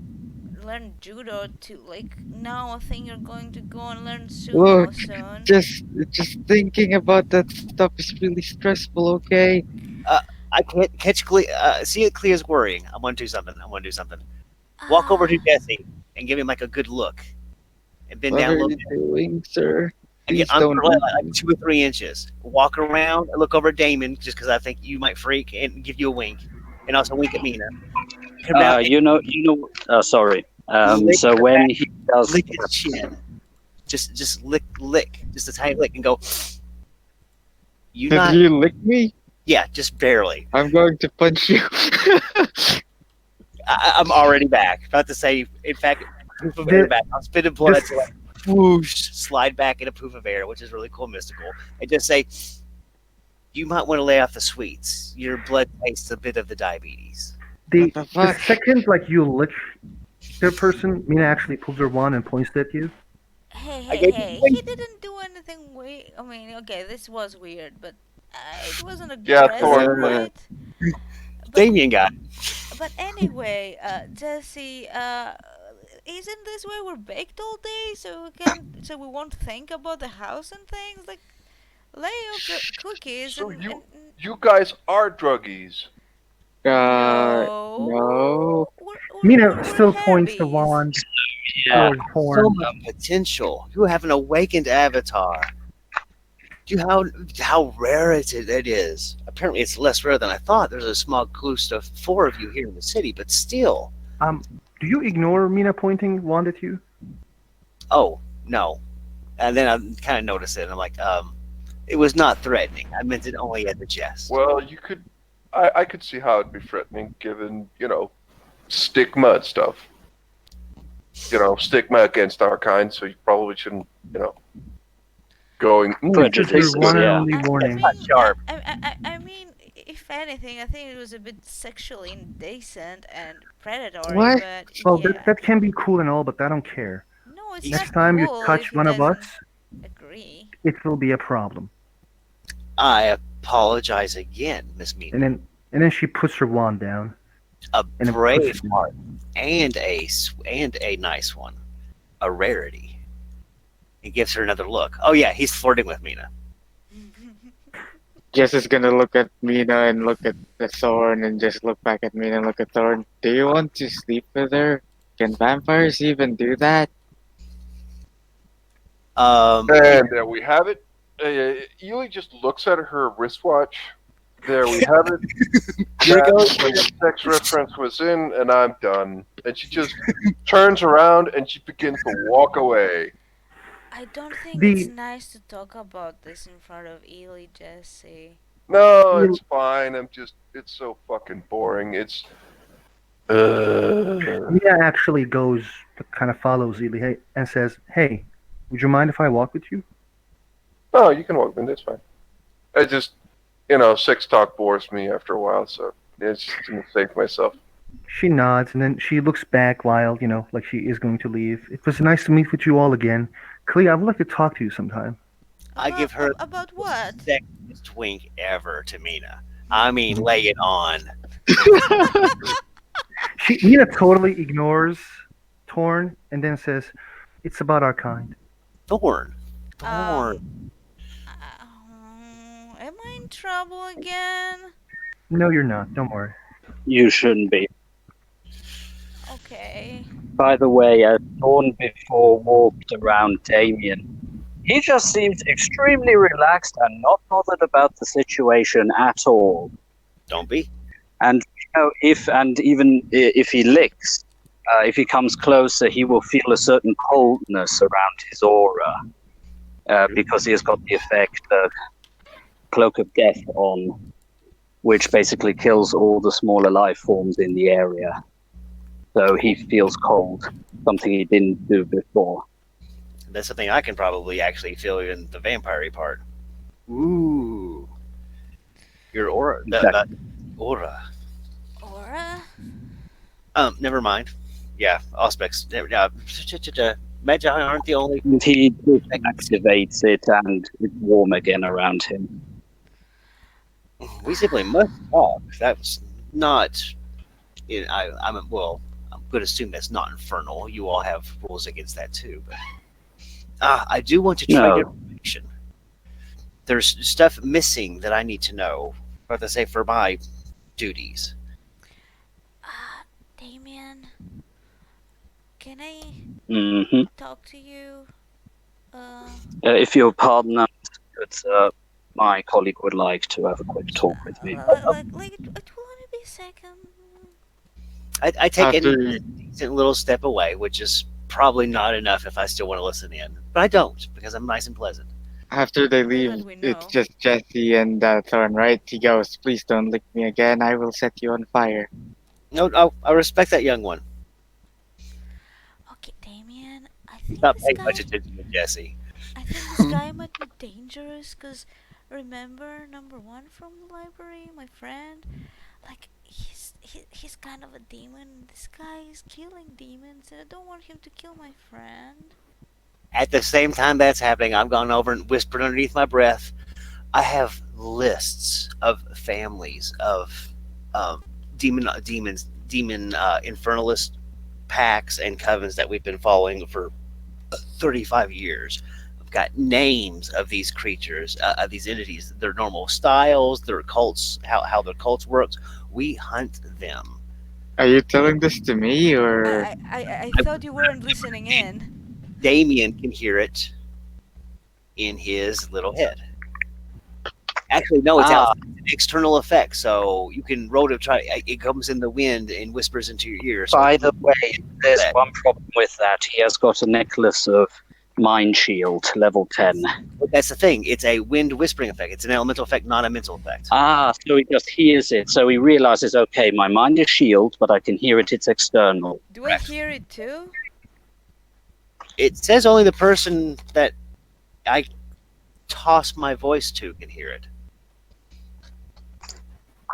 learn judo to like now I think you're going to go and learn sumo Look, soon. just thinking about that stuff is really stressful. Okay. I can't catch see it Clear's worrying. I want to do something. Walk over to Ah, Jesse and give him like a good look, and bend What down a are little you bit. doing, sir? And Please get don't. under like 2 or 3 inches. Walk around and look over at Damon just because I think you might freak and give you a wink, and also wink at Mina. Come down and Sorry. Lick So the when back- he does, lick his chin. Just lick, just a tiny lick, and go. You Did not? you lick me? Yeah, just barely. I'm going to punch you. I'm already back. About to say, in fact, poof of air back. I'm spitting blood This- to like whoosh, slide back in a poof of air, which is really cool, mystical, and just say, you might want to lay off the sweets. Your blood tastes a bit of the diabetes. The What the fuck? second like you lick the person, Mina actually pulls her wand and points at you. hey, I hey, gave you hey! a wink. He didn't do anything weird. I mean, okay, this was weird, but it wasn't Yeah, aggressive, Thor, right? But, Damien got. But anyway, Jesse, isn't this why we're baked all day? So we won't think about the house and things? Like, lay off the cookies So and you guys are druggies. no, No. Mina we're still points the herbies. wand Yeah. towards So Horn. much potential. You have an awakened avatar. Do you how rare it is? Apparently, it's less rare than I thought. There's a small cluster of 4 of you here in the city, but still. Do you ignore Mina pointing wand at you? Oh no. And then I kind of noticed it. And I'm like, it was not threatening. I meant it only as a jest. Well, you could. I could see how it'd be threatening, given stigma and stuff. Stigma against our kind. So you probably shouldn't. Going. It's just your one and yeah. only I warning. mean, Not sharp. I mean, if anything, I think it was a bit sexually indecent and predatory. What? But Well, yeah, that can be cool and all, but I don't care. no, it's Next not time you cool touch if he one of us, doesn't agree. it will be a problem. I apologize again, Miss Mina. And then she puts her wand down. A And it brave puts it- heart and a nice one, a rarity. He gives her another look. Oh yeah, he's flirting with Mina. Jess is gonna look at Mina and look at the Thorn and just look back at Mina and look at Thorn. Do you want to sleep with her? Can vampires even do that? And there we have it. Ely just looks at her wristwatch. There we have it. Here That's goes. when the sex reference was in, and I'm done. And she just turns around and she begins to walk away. I don't think The- it's nice to talk about this in front of Ely, Jesse. No, it's fine. It's so fucking boring. It's. Mina actually kind of follows Ely and says, "Hey, would you mind if I walk with you?" No, you can walk in. It's fine. I just, sex talk bores me after a while, so it's just gonna save myself. She nods and then she looks back while, like she is going to leave. It was nice to meet with you all again. Clea, I would like to talk to you sometime. I give her About what? sexiest wink ever to Mina. I mean, lay it on. Mina totally ignores Torn and then says, "It's about our kind." Thorn. Thorn. Am I in trouble again? No, you're not. Don't worry. You shouldn't be. Okay. By the way, as Dawn before walked around Damien, he just seemed extremely relaxed and not bothered about the situation at all. Don't be. And even if he licks, if he comes closer, he will feel a certain coldness around his aura because he has got the effect of Cloak of Death on, which basically kills all the smaller life forms in the area. So he feels cold, something he didn't do before. That's something I can probably actually feel in the vampire part. Ooh. Your aura. That aura. Aura? Never mind. Yeah, aspects. Magi aren't the only. And he activates it, and it's warm again around him. We simply must talk. That's not. I'm going to assume that's not infernal. You all have rules against that too. But I do want to trade No. information. There's stuff missing that I need to know. About to say for my duties. Damien, can I Hmm talk to you? If you'll pardon us, my colleague would like to have a quick talk with me. It will only be a second. I take After- a decent little step away, which is probably not enough if I still want to listen in. But I don't, because I'm nice and pleasant. After they Well, leave, that we it's know. just Jesse and Thorn, right? He goes, "Please don't lick me again. I will set you on fire." No, I respect that young one. Okay, Damien, I think Stop this paying guy. much attention to Jesse. I think this guy might be dangerous. Cause remember number one from the library, my friend. Like he's kind of a demon. This guy is killing demons, and I don't want him to kill my friend. At the same time that's happening, I've gone over and whispered underneath my breath. I have lists of families of demons demon infernalist packs and covens that we've been following for 35 years. I've got names of these creatures, of these entities, their normal styles, their cults, how their cults works. We hunt them. Are you telling this to me or? I thought you weren't listening in. Damien can hear it in his little head. Actually, no, it's out. It's an external effect, so you can roll to try. It comes in the wind and whispers into your ear. So By the way, there's one problem with that. He has got a necklace of Mind Shield, level 10. But that's the thing. It's a wind whispering effect. It's an elemental effect, not a mental effect. So he just hears it. So he realizes, okay, my mind is shield, but I can hear it. It's external. Do I hear it too? It says only the person that I toss my voice to can hear it.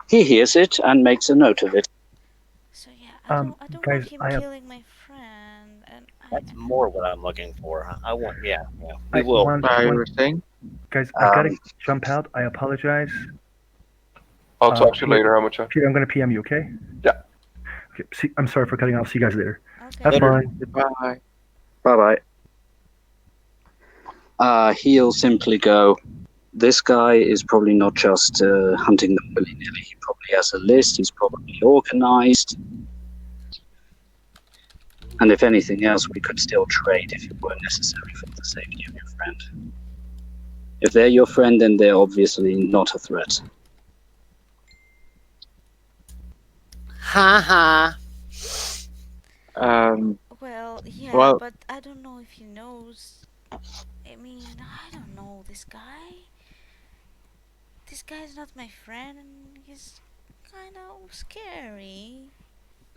He hears it and makes a note of it. So yeah, I don't guys, want I him have- killing my friend. And That's more what I'm looking for. I want, yeah. I We will. want- What you were saying? Guys, I gotta jump out. I apologize. I'll talk to you later, Hamacha. I'm gonna PM you, okay? Yeah. Okay. See, I'm sorry for cutting off. See you guys later. okay. Have Later. fun. Goodbye. Bye-bye. He'll simply go, this guy is probably not just hunting them willy-nilly. He probably has a list. He's probably organized. And if anything else, we could still trade if it were necessary for the safety of your friend. If they're your friend, then they're obviously not a threat. Ha ha. Well, yeah, Well- but I don't know if he knows. I mean, I don't know this guy. This guy's not my friend, and he's kind of scary.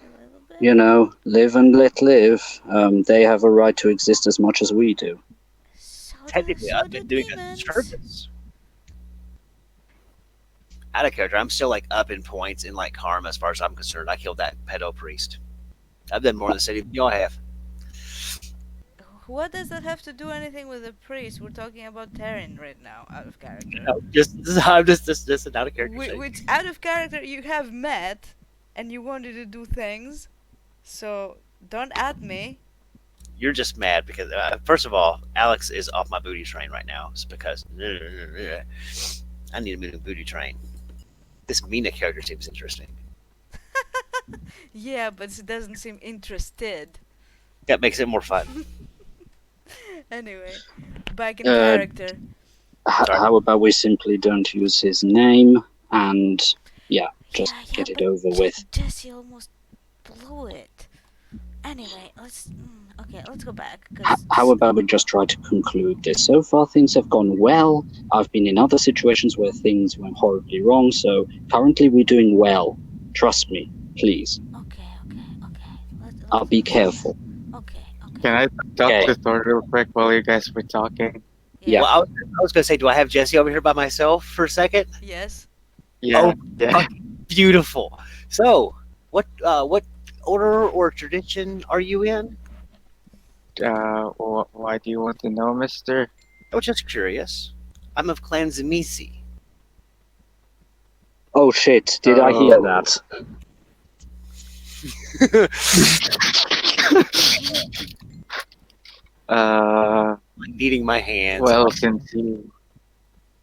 A little bit. You know, live and let live. They have a right to exist as much as we do. Technically, I've been doing a service. Out of character, I'm still like up in points in like karma as far as I'm concerned. I killed that pedo priest. I've done more in the city than y'all have. What does that have to do anything with the priest? We're talking about Terran right now, out of character. No, I'm just an out of character. Which out of character you have met, and you wanted to do things. So don't at me. You're just mad because first of all, Alex is off my booty train right now. It's because I need a new booty train. This Mina character seems interesting. Yeah, but it doesn't seem interested. That makes it more fun. Anyway, back in Uh, character. Sorry. How about we simply don't use his name and, just Yeah, get it but over with. Jesse almost blew it. Anyway, let's go back. 'Cause How about we just try to conclude this? So far, things have gone well. I've been in other situations where things went horribly wrong, so currently we're doing well. Trust me, please. Okay. I'll be careful. Okay. Can I talk Okay. to Thor real quick while you guys were talking? Yeah. Well, I was gonna say, do I have Jesse over here by myself for a second? Yes. Yeah. Oh, yeah. Beautiful. So, what order or tradition are you in? Why do you want to know, Mister? I was just curious. I'm of Clan Zamisi. Oh shit, did I hear Oh. that? Needing my hands. Well, since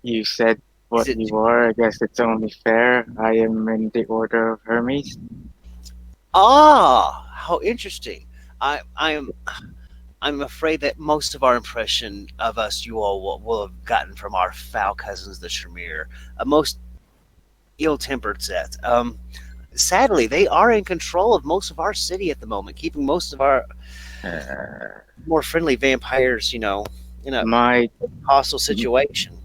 you said what Is it- you are, I guess it's only fair. I am in the Order of Hermes. Ah, how interesting. I'm afraid that most of our impression of us, you all will have gotten from our foul cousins, the Shamir, a most ill-tempered set. Sadly, they are in control of most of our city at the moment, keeping most of our more friendly vampires, in a My hostile situation.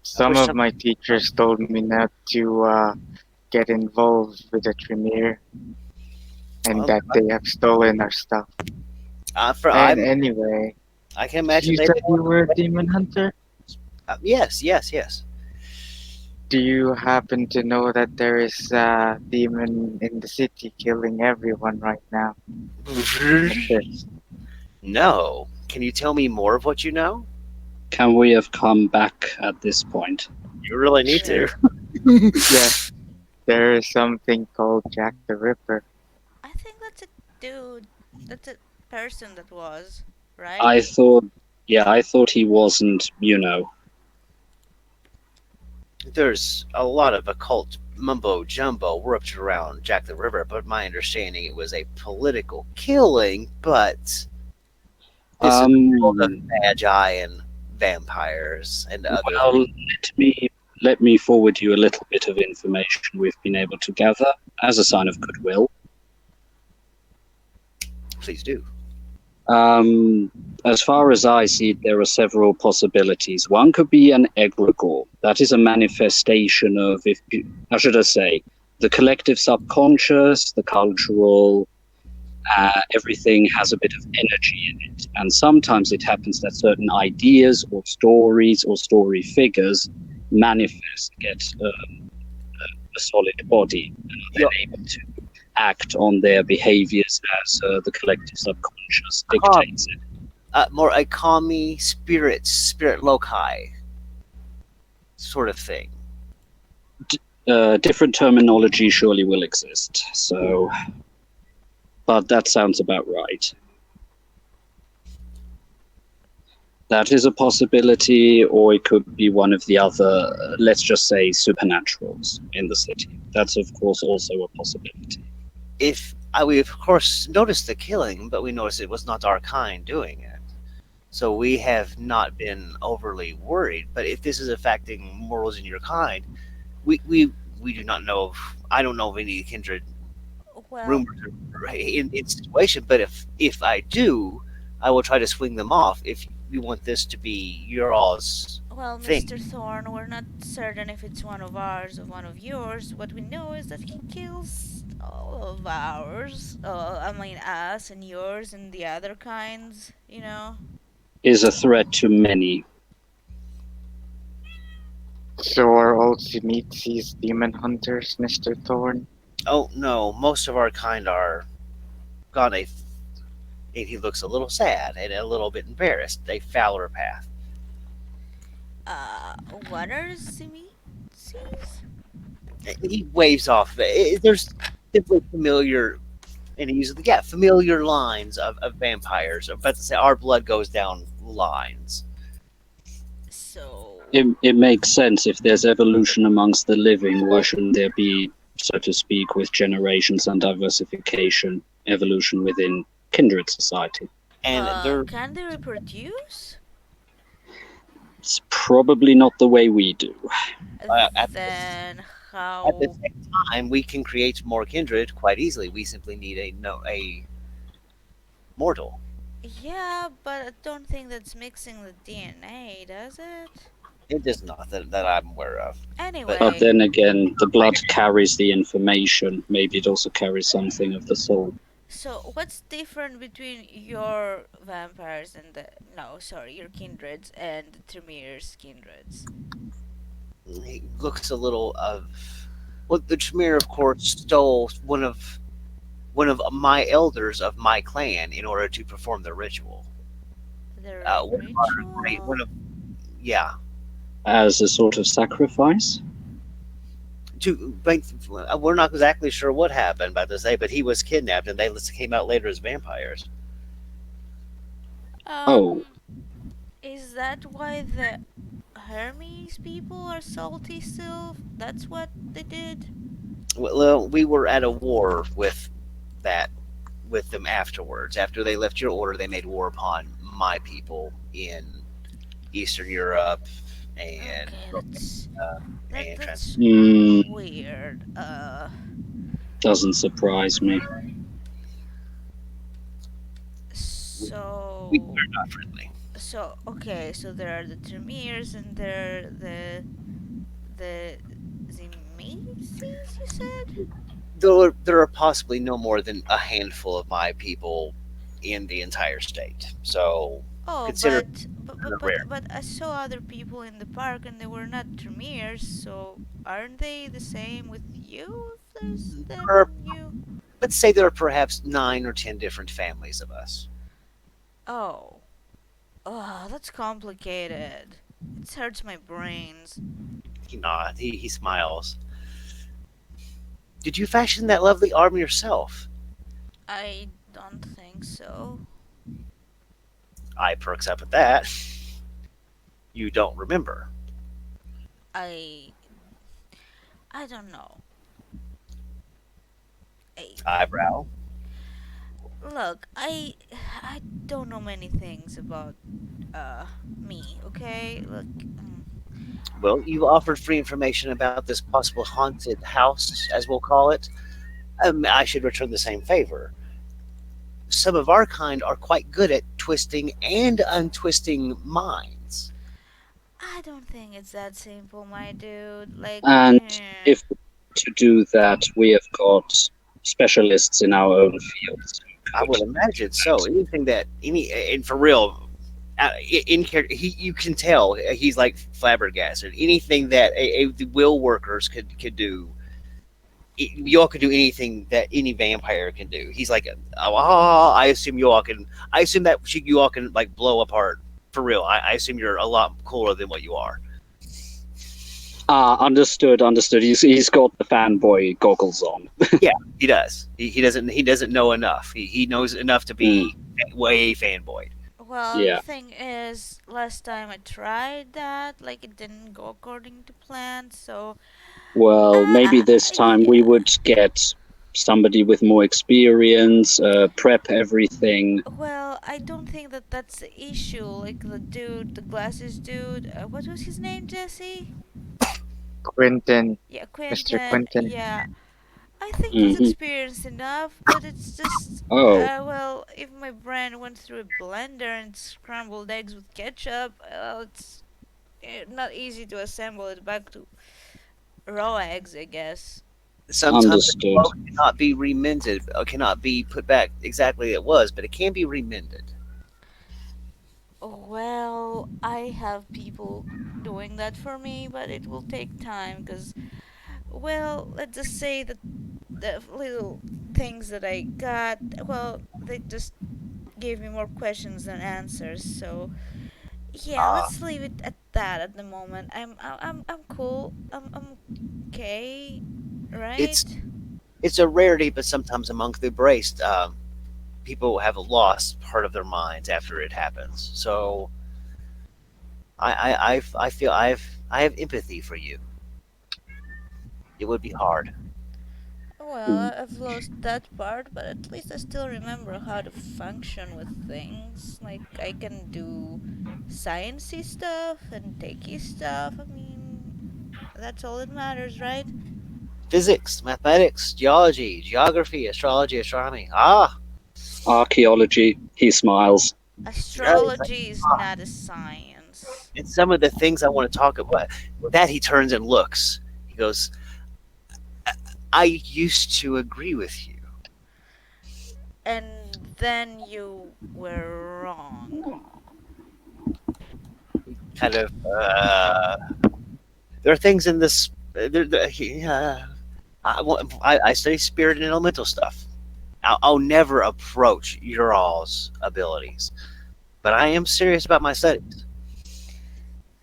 some wish of some- my teachers told me not to get involved with the Tremere, and Well, that they have stolen our stuff. And anyway, I can imagine you they said you were a demon hunter. Yes. Do you happen to know that there is a demon in the city killing everyone right now? Yes. No. Can you tell me more of what you know? Can we have come back at this point? You really need to. Yeah. There is something called Jack the Ripper. I think that's a dude. That's a person that was, I right? thought, yeah, I thought he wasn't, There's a lot of occult mumbo jumbo worked around Jack the River, but my understanding it was a political killing. But this is the world of um, magi and vampires and other well, things. let me forward you a little bit of information we've been able to gather as a sign of goodwill. Please do. Um, as far as I see it, there are several possibilities. One could be an egregore. That is a manifestation of, if how should I say, the collective subconscious, the cultural, everything has a bit of energy in it. And sometimes it happens that certain ideas or stories or story figures manifest, get a solid body, and are Your then able to act on their behaviors as the collective subconscious com- dictates it. more a kami spirit loci sort of thing. Different terminology surely will exist. So, but that sounds about right. That is a possibility, or it could be one of the other, let's just say, supernaturals in the city. That's, of course, also a possibility. If we of course noticed the killing, but we noticed it was not our kind doing it. So we have not been overly worried. But if this is affecting morals in your kind, we we, we do not know of. I don't know of any kindred Well, rumors in situation. But if I do, I will try to swing them off. If you want this to be your all's well, Mr. thing, Thorn, we're not certain if it's one of ours or one of yours. What we know is that he kills all of ours. I mean, us and yours and the other kinds, you know? Is a threat to many. So are all Zeniths demon hunters, Mr. Thorn? oh no, most of our kind are gone and he looks a little sad and a little bit embarrassed. A fouler path. What are Simi's? He waves off. There's simply familiar, and he uses familiar lines of vampires. I'm about to say our blood goes down lines. So, It makes sense if there's evolution amongst the living. Why shouldn't there be, so to speak, with generations and diversification, evolution within kindred society? And they're can they reproduce? It's probably not the way we do. Then at the how? same time we can create more kindred quite easily. We simply need a mortal. Yeah, but I don't think that's mixing the DNA, does it? It does not that I'm aware of. But But Anyway, then again, the blood carries the information. Maybe it also carries something of the soul. so what's different between your vampires and the no, sorry, your kindreds and the Tremir's kindreds? he looks a little of. Well, the Tremere, of course, stole one of my elders of my clan in order to perform the ritual. The One of our great, ritual? one of yeah, As a sort of sacrifice? to we're not exactly sure what happened about to say, but he was kidnapped and they came out later as vampires. Oh, Um, is that why the Hermes people are salty still? That's what they did? Well, we were at a war that with them afterwards. After they left your order, they made war upon my people in Eastern Europe and Okay, Romania and that's weird. doesn't surprise me. So we're not friendly. okay, so there are the Tremiers and there are the Zimices, you said? There are possibly no more than a handful of my people in the entire state. So Oh, consider rare. but I saw other people in the park and they were not Tremiers, so aren't they the same with you if there's them There are, and you? let's say there are perhaps 9 or 10 different families of us. Oh. Oh, that's complicated. It hurts my brains. He nods. He smiles. Did you fashion that lovely arm yourself? I don't think so. I perks up at that. You don't remember. I I don't know. I Eyebrow. look. I don't know many things about uh me. Okay, look. Well, you offered free information about this possible haunted house, as we'll call it. I should return the same favor. Some of our kind are quite good at twisting and untwisting minds. I don't think it's that simple, my dude. Like, And if to do that, we have got specialists in our own fields. I would imagine so. Anything that and for real, in character, you can tell he's like flabbergasted. Anything that the will workers could do, y'all could do anything that any vampire can do. He's like, oh, I assume you all can. I assume that you all can like blow apart for real. I assume you're a lot cooler than what you are. Understood. He's got the fanboy goggles on. Yeah, he does. He doesn't know enough. He knows enough to be way fanboy. well, Yeah. the thing is, last time I tried that, like, it didn't go according to plan. So, Well, maybe this time we yeah. would get somebody with more experience, prep everything. Well, I don't think that that's the issue. Like the dude, the glasses dude. What was his name, Jesse? Quentin, Yeah, Mr. Quentin. Quentin. Yeah, I think he's Hmm. experienced enough, but it's just, Oh, well, if my brain went through a blender and scrambled eggs with ketchup, it's not easy to assemble it back to raw eggs, I guess. Sometimes a understood. cloak cannot be remended, cannot be put back exactly as it was, but it can be remended. Well, I have people doing that for me, but it will take time because, well, let's just say that the little things that I got, well, they just gave me more questions than answers. So yeah, Ah, let's leave it at that at the moment. I'm cool. I'm okay, it's right? it's a rarity, but sometimes among the braced, people have lost part of their minds after it happens. So I feel I have empathy for you. It would be hard. Hmm. Well, I've lost that part, but at least I still remember how to function with things. Like I can do sciencey stuff and techie stuff. I mean, that's all that matters, right? Physics, mathematics, geology, geography, astrology, astronomy. Ah, Archaeology. He smiles. yeah, it's like, Astrology is not a science. it's some of the things I want to talk about. That he turns and looks. He goes, I used to agree with you. And then you were wrong. Kind of, there are things in this. I study spirit and elemental stuff. I'll never approach your all's abilities, but I am serious about my studies.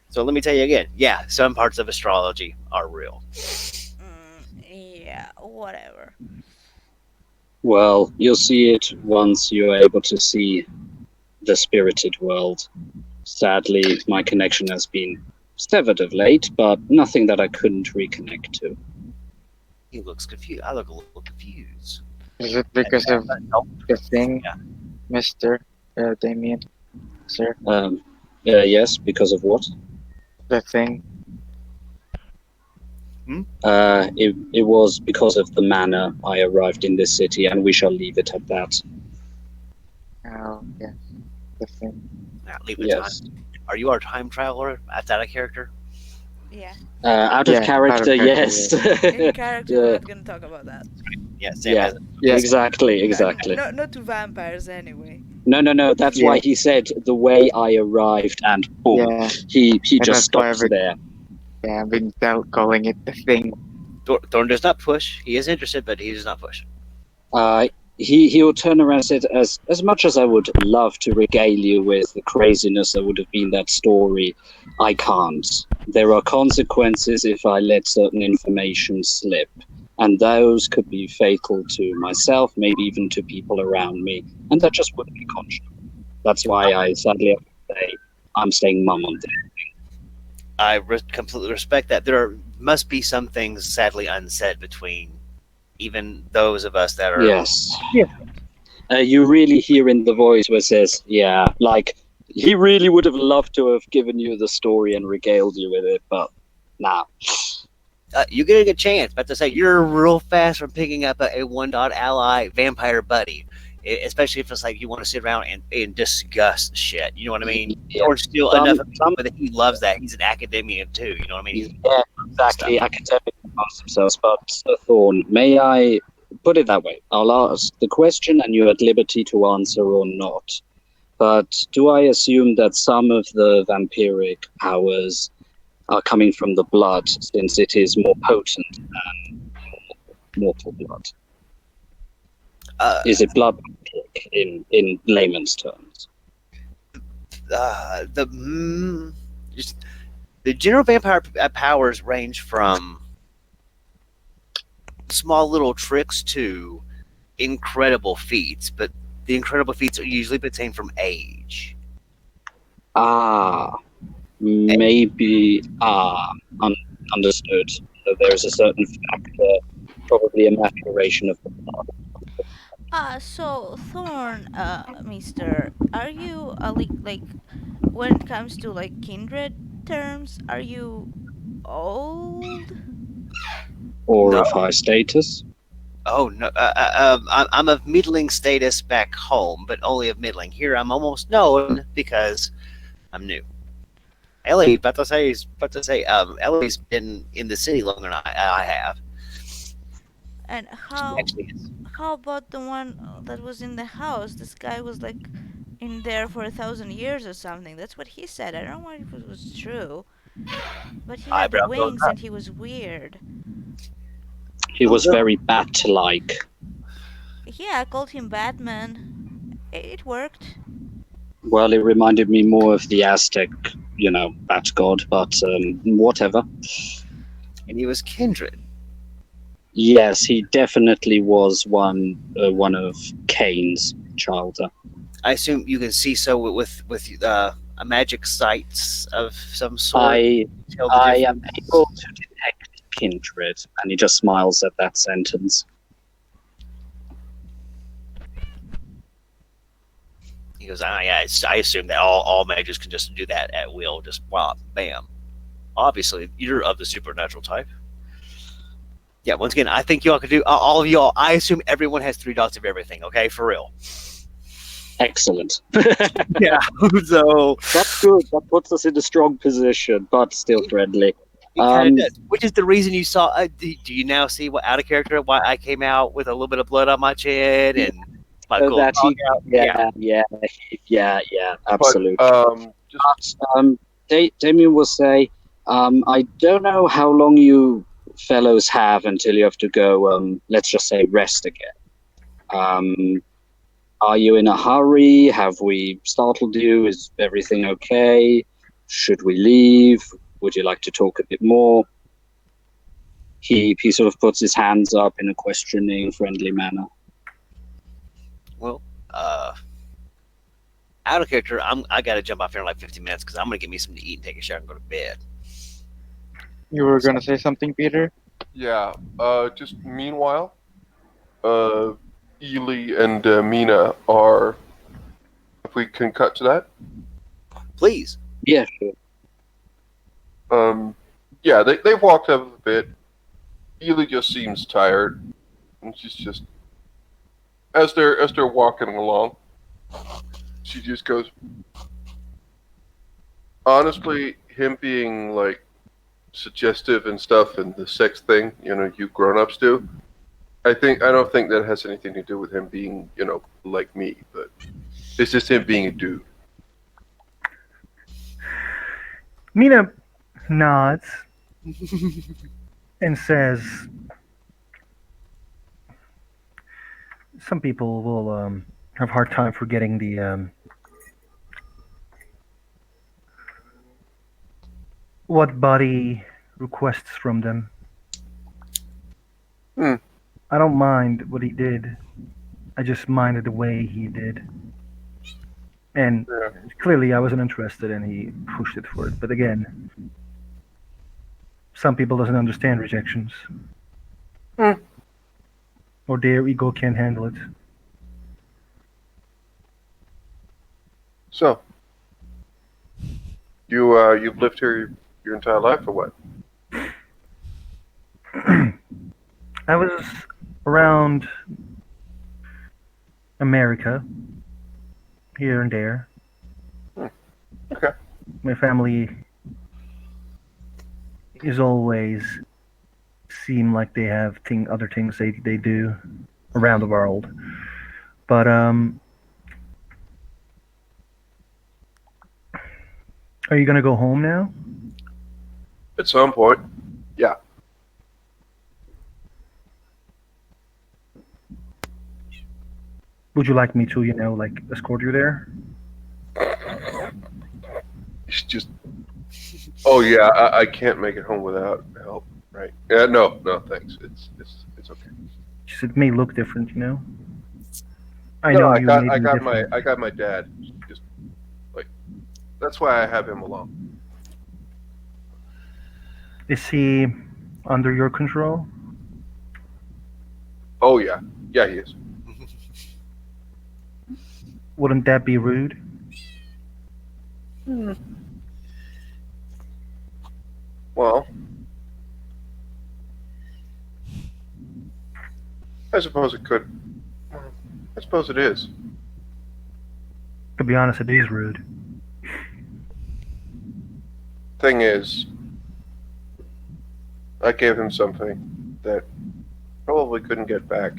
So let me tell you again. Yeah, some parts of astrology are real. Yeah, whatever. Well, you'll see it once you're able to see the spirited world. Sadly, my connection has been severed of late, but nothing that I couldn't reconnect to. He looks confused. I look a little confused. Is it because of Oh, the thing, yeah. Mr. Damien? Sir, Yes, because of what? the thing. It was because of the manner I arrived in this city, and we shall leave it at that. Oh, yes, the thing. Leave the Yes. time. Are you our time traveler? Is that a character? Yeah. Out Yeah, of character, out of yes. In character, we're Yeah. not gonna talk about that. Yeah, Sam Yeah. has it. Yes, Exactly. Not to vampires anyway. No. That's Yeah. why he said the way I arrived, and boom, yeah, he And just that's why stops there. yeah. I've been calling it the thing. Thorn does not push. He is interested, but he does not push. He'll turn around and say, as much as I would love to regale you with the craziness that would have been that story, I can't. There are consequences if I let certain information slip, and those could be fatal to myself, maybe even to people around me, and that just wouldn't be conscionable. That's why I sadly have to say I'm staying mum on this. I completely respect that. There must be some things sadly unsaid between even those of us that are. Yes. Yeah. You really hear in the voice where it says, yeah, like, he really would have loved to have given you the story and regaled you with it, but nah. You get a good chance. But to say you're real fast from picking up a one dot ally vampire buddy, especially if it's like you want to sit around and discuss shit. You know what I mean? Yeah. Or steal Some- enough of some- that he loves that. He's an academician too. You know what I mean? Yeah, exactly. Academic amongst themselves. But Sir Thorn, may I put it that way? I'll ask the question and you're at liberty to answer or not. But do I assume that some of the vampiric powers are coming from the blood, since it is more potent than mortal blood? Uh, Is it blood in layman's terms? the just the general vampire powers range from small little tricks to incredible feats, but the incredible feats are usually pertain from age. Ah, maybe. Understood. So there's a certain factor, probably a maturation of the blood. So Thorn, Mister, are you like when it comes to like kindred terms, are you old? Or No, of high status. oh no, I'm of middling status back home, but only of middling. Here, I'm almost known because I'm new. Ellie, Ellie's been in the city longer than I have. And She actually is. how about the one that was in the house? This guy was like in there for 1,000 years or something. That's what he said. I don't know if it was true, but he had Eyebrow goes wings up. and he was weird. He was very bat-like. Yeah, I called him Batman. It worked. Well, it reminded me more of the Aztec, bat god, but whatever. And he was kindred. Yes, he definitely was one of Cain's childer. I assume you can see so with a magic sight of some sort. I Tell the I am difference. able to detect kindred, and he just smiles at that sentence. He goes, yeah, I assume that all mages can just do that at will, just whop, bam. Obviously, you're of the supernatural type. Yeah, once again, I think y'all could do all of y'all. I assume everyone has 3 dots of everything. Okay, for real. Excellent. Yeah. So That's good. That puts us in a strong position, but still friendly. it kind of does. Which is the reason you saw. Do you now see what out of character? Why I came out with a little bit of blood on my chin and my So cool that dog out? yeah, absolutely. Just Damien will say, I don't know how long you fellows have until you have to go, let's just say, rest again. Are you in a hurry? Have we startled you? Is everything okay? Should we leave? Would you like to talk a bit more? He sort of puts his hands up in a questioning, friendly manner. Well, out of character, I got to jump off here in like 15 minutes because I'm gonna get me something to eat and take a shower and go to bed. You were gonna say something, Peter? yeah. Just meanwhile, Ely and Mina are. If we can cut to that. Please. Yeah, sure. Yeah, they've walked up a bit. Ely just seems tired, and she's just as they're walking along, she just goes. Honestly, him being like suggestive and stuff, and the sex thing, you grown-ups do. I don't think that has anything to do with him being, like me, but it's just him being a dude. Mina nods and says, "Some people will have a hard time forgetting the what body requests from them. Hmm. I don't mind what he did. I just minded the way he did. And Yeah. clearly I wasn't interested and he pushed it for it. But again, some people doesn't understand rejections. Hmm. Or their ego can't handle it. So, you've lived here your entire life, or what? I was around America, here and there. Hmm. Okay. My family is always seem like they have other things they do around the world. But are you gonna go home now? At some point. Yeah. Would you like me to, like escort you there? It's just. Oh yeah, I can't make it home without help. Right? Yeah. No. No. Thanks. It's okay. Just it may look different. I No, know I you got may be different. I got my dad. Just like that's why I have him along. Is he under your control? Oh yeah. Yeah, he is. Wouldn't that be rude? Well, I suppose it could. I suppose it is. To be honest, it is rude. Thing is, I gave him something that probably couldn't get back.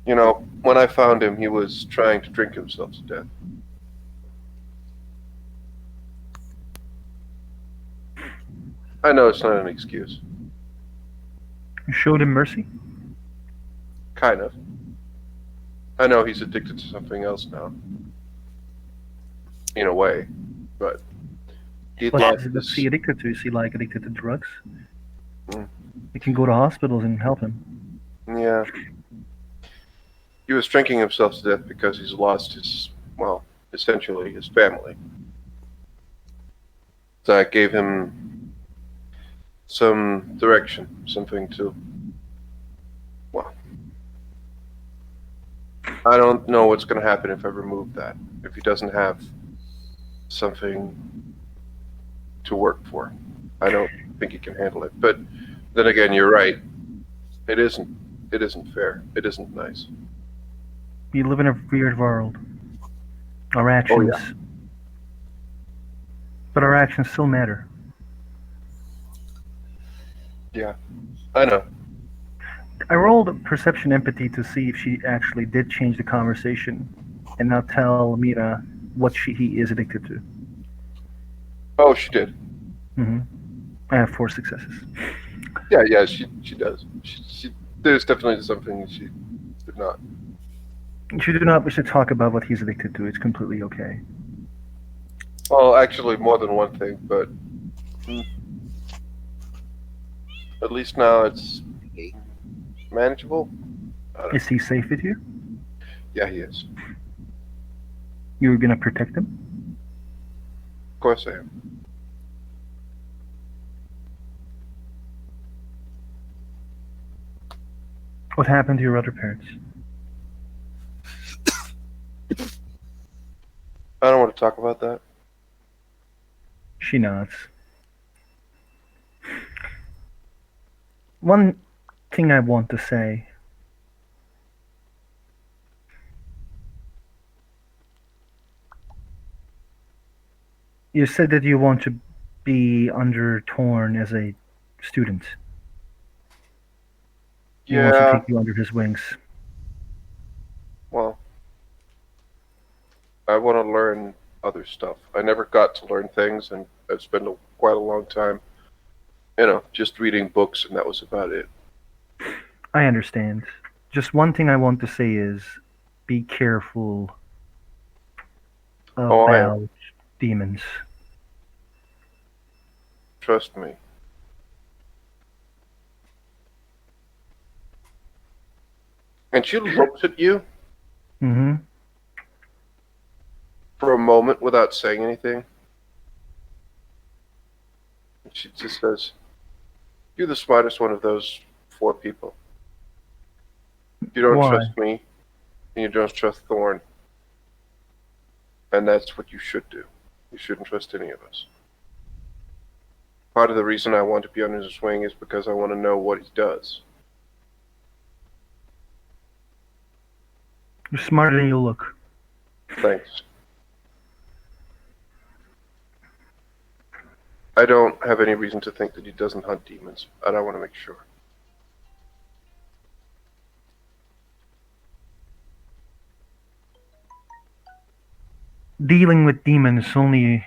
You know, when I found him, he was trying to drink himself to death. I know it's not an excuse. You showed him mercy? Kind of. I know he's addicted to something else now. In a way. But he'd lost What's his. he addicted to? Is he like addicted to drugs? Mm. You can go to hospitals and help him. Yeah. He was drinking himself to death because he's lost his, well, essentially his family. So I gave him some direction, something to, well, I don't know what's going to happen if I remove that. If he doesn't have something to work for. I don't think he can handle it. But then again, you're right. It isn't. It isn't fair. It isn't nice. We live in a weird world. Our Oh actions, yeah. but our actions still matter. Yeah. I know. I rolled perception empathy to see if she actually did change the conversation and not tell Mira what he is addicted to. Oh, she did. I have 4 successes. Yeah, yeah. She does. There's definitely something she did not. If you do not wish to talk about what he's addicted to, it's completely okay. Well, actually, more than one thing, but at least now it's manageable. Is he safe with you? Yeah, he is. You're gonna protect him? Of course I am. What happened to your other parents? I don't want to talk about that. She nods. One thing I want to say. You said that you want to be under Torn as a student. He wants to Yeah. take you under his wings. Well, I want to learn other stuff. I never got to learn things, and I've spent quite a long time, just reading books, and that was about it. I understand. Just one thing I want to say is be careful Oh, I am. about demons. Trust me. And she looks at you Mm-hmm. for a moment without saying anything. And she just says, "You're the smartest one of those 4 people. You don't Why? trust me, and you don't trust Thorn. And that's what you should do. You shouldn't trust any of us. Part of the reason I want to be under his wing is because I want to know what he does." You're smarter than you look. Thanks. I don't have any reason to think that he doesn't hunt demons, and I want to make sure. Dealing with demons only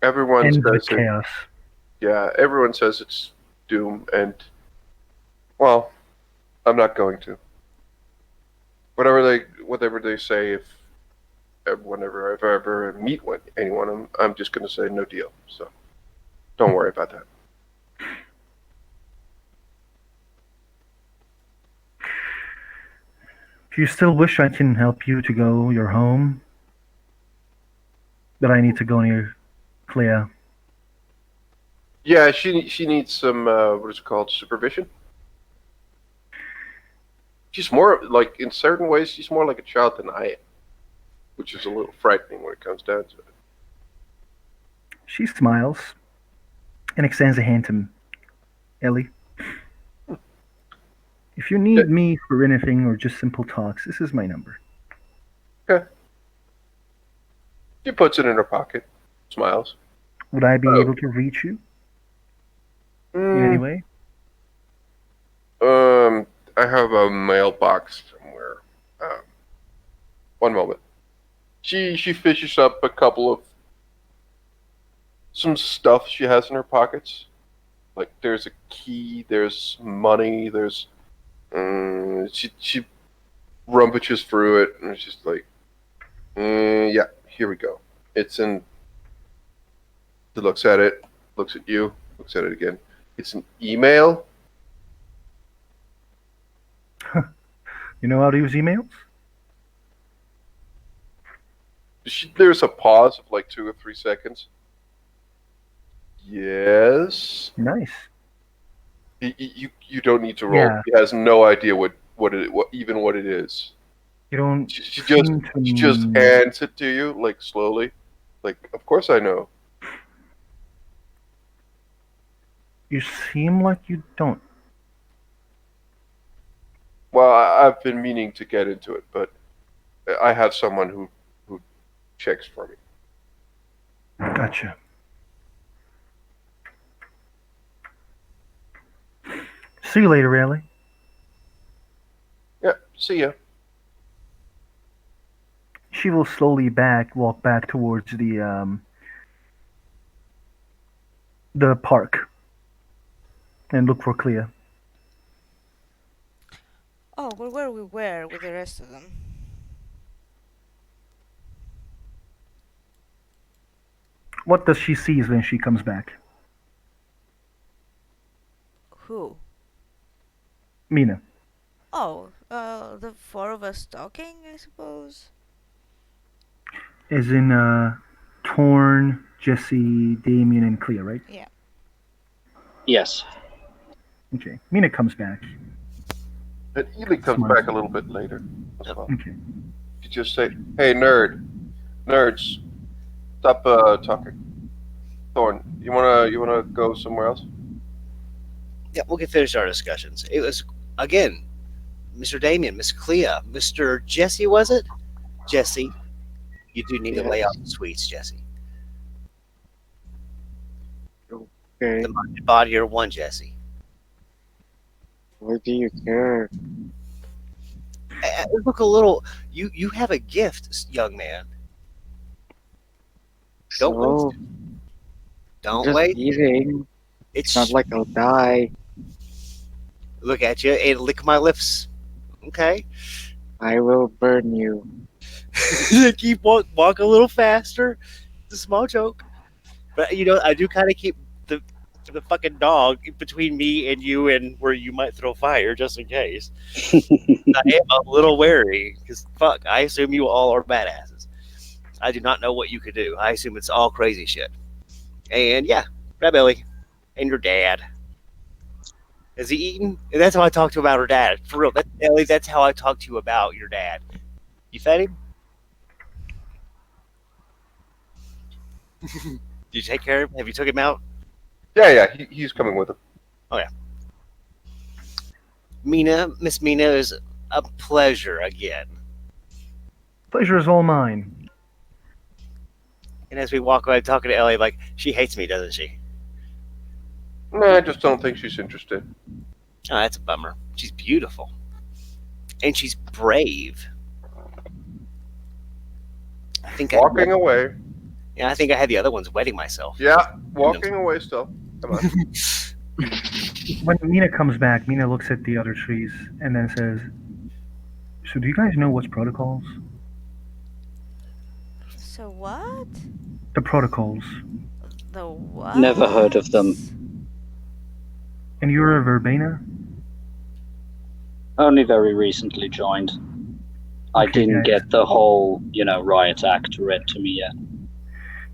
Everyone ends with says it. chaos. Yeah, everyone says it's doom, and well, I'm not going to. Whatever they say, if if I ever meet anyone, I'm just going to say no deal. So don't worry about that. If you still wish I can help you to go your home, but I need to go near Clea. Yeah, she needs some what is it called, supervision. She's more like, in certain ways, she's more like a child than I am, which is a little frightening when it comes down to it. She smiles and extends a hand to Ellie. If you need me for anything or just simple talks, this is my number. Okay. She puts it in her pocket, smiles. Would I be Oh. able to reach you in any way? I have a mailbox somewhere. One moment. She fishes up a couple of some stuff she has in her pockets. Like there's a key, there's money, there's she rummages through it and it's just like, yeah, here we go. It's in. She looks at it, looks at you, looks at it again. It's an email. You know how to use emails? There's a pause of like 2 or 3 seconds. Yes. Nice. You don't need to roll. Yeah. He has no idea what it is. You don't She seem just to... hands it to you like slowly. Like, of course I know. You seem like you don't. Well, I've been meaning to get into it, but I have someone who checks for me. Gotcha. See you later, Ellie. Yeah, see ya. She will slowly walk back towards the park and look for Clea. Oh, well, where we were with the rest of them. What does she see when she comes back? Who? Mina. Oh, the 4 of us talking, I suppose. As in Torn, Jesse, Damien, and Clea, right? Yeah. Yes. Okay. Mina comes back. And Ely comes Smart. back a little bit later as well. Okay. You just say, "Hey, nerds, stop talking." Thorn, you wanna go somewhere else? Yeah, we can finish our discussions. It was, again, Mr. Damien, Miss Clea, Mr. Jesse, was it? Jesse, you do need to lay off the sweets, Jesse. Okay. The mind, body are one, Jesse. Why do you care? Look a little. You have a gift, young man. Don't So, waste it. Don't just wait. eating. It's It's not like I'll die. look at you and lick my lips. Okay. I will burn you. Keep walk a little faster. It's a small joke, but I do kind of keep the the fucking dog between me and you and where you might throw fire just in case. I am a little wary because fuck, I assume you all are badasses. I do not know what you could do. I assume it's all crazy shit. And yeah, grab Ellie and your dad. Is he eating? And that's how I talk to about her dad. For real, Ellie. That's how I talk to you about your dad. You fed him? Did you take care of him? Have you took him out? Yeah, he's coming with him. Miss Mina is a pleasure again. Pleasure is all mine. And as we walk away talking to Ellie, like, she hates me, doesn't she? No, I just don't think she's interested. Oh, that's a bummer. She's beautiful. And she's brave. I think Walking away. I think I had the other ones wetting myself. Yeah, walking away still. Come on. When Mina comes back, Mina looks at the other trees and then says, "So do you guys know what's protocols?" So what? The protocols. The what? Never heard of them. And you're a verbena? Only very recently joined. I Okay, didn't guys. get the whole, riot act read to me yet.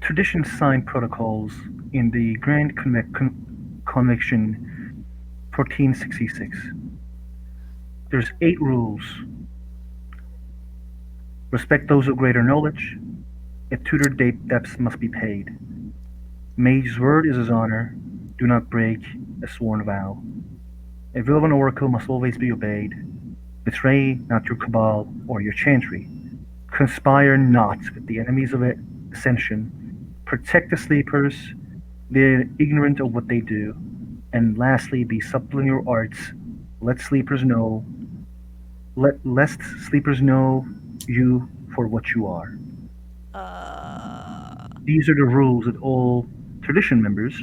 Tradition signed protocols in the Grand Conviction 1466. There's 8 rules. Respect those of greater knowledge. At tutor depths must be paid. Mage's word is his honor. Do not break a sworn vow. A will of an oracle must always be obeyed. Betray not your cabal or your chantry. Conspire not with the enemies of ascension. Protect the sleepers. They're ignorant of what they do. And lastly, be subtle in your arts. Lest sleepers know you for what you are. These are the rules that all tradition members,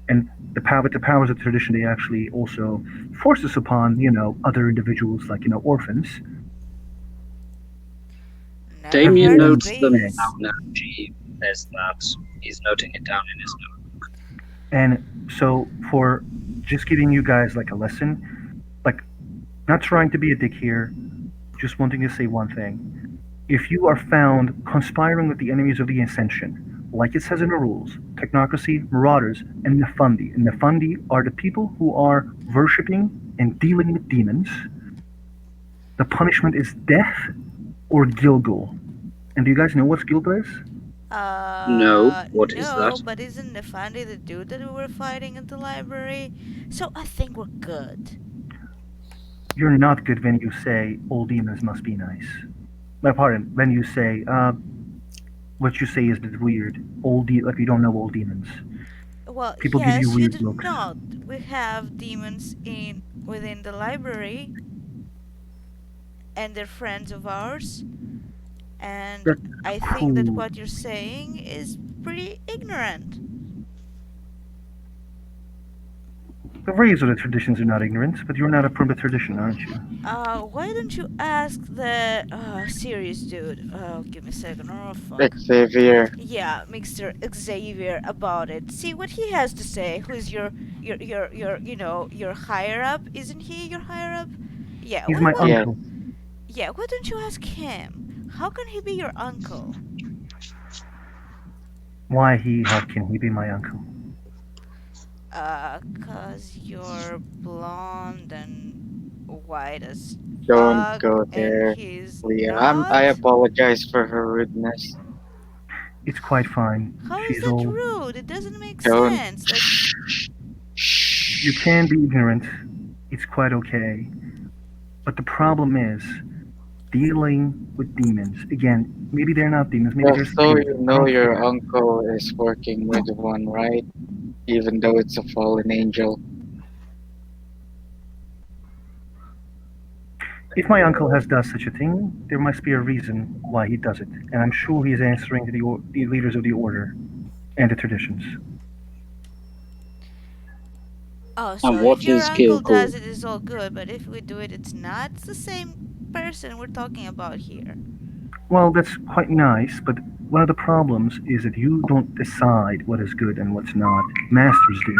and with the powers of tradition, they actually also force us upon, other individuals like, orphans. Never Damien heard of notes them these. down now. He says that he's noting it down in his note. And so for just giving you guys like a lesson, like not trying to be a dick here, just wanting to say one thing. If you are found conspiring with the enemies of the Ascension, like it says in the rules, technocracy, marauders, and Nefundi. And Nefundi are the people who are worshipping and dealing with demons. The punishment is death or Gilgul. And do you guys know what Gilgul is? No, what is no, that? but isn't Nefandi the dude that we were fighting at the library? So I think we're good. You're not good when you say all demons must be nice. My pardon, when you say, what you say is a bit weird. Like you don't know all demons. Well, People give yes, you you weird did looks. not. We have demons within the library, and they're friends of ours. And That's I think that cool. what you're saying is pretty ignorant. The rays of the traditions are not ignorant, but you're not from the tradition, aren't you? Why don't you ask the serious dude? Give me a second. Oh fuck. Xavier. Yeah, Mr. Xavier about it. See what he has to say. Who's your higher up? Isn't he your higher up? Yeah. He's my Yeah. uncle. Yeah. Why don't you ask him? How can he be your uncle? How can he be my uncle? 'Cause you're blonde and white as Don't fuck, go and there, he's Leah. not. I apologize for her rudeness. It's quite fine. How is She's that old. rude? It doesn't make Don't. sense. Like, You can be ignorant. It's quite okay. But the problem is dealing with demons. Again, maybe they're not demons. Maybe they're Just so spirits. you I know, don't your care. uncle is working with one, right? Even though it's a fallen angel. If my uncle does such a thing, there must be a reason why he does it, and I'm sure he's answering to the leaders of the order and the traditions. oh, so And if what your is uncle Gilgul? does it, it's all good. But if we do it, it's not. It's the same person we're talking about here. Well, that's quite nice, but one of the problems is that you don't decide what is good and what's not. Masters do.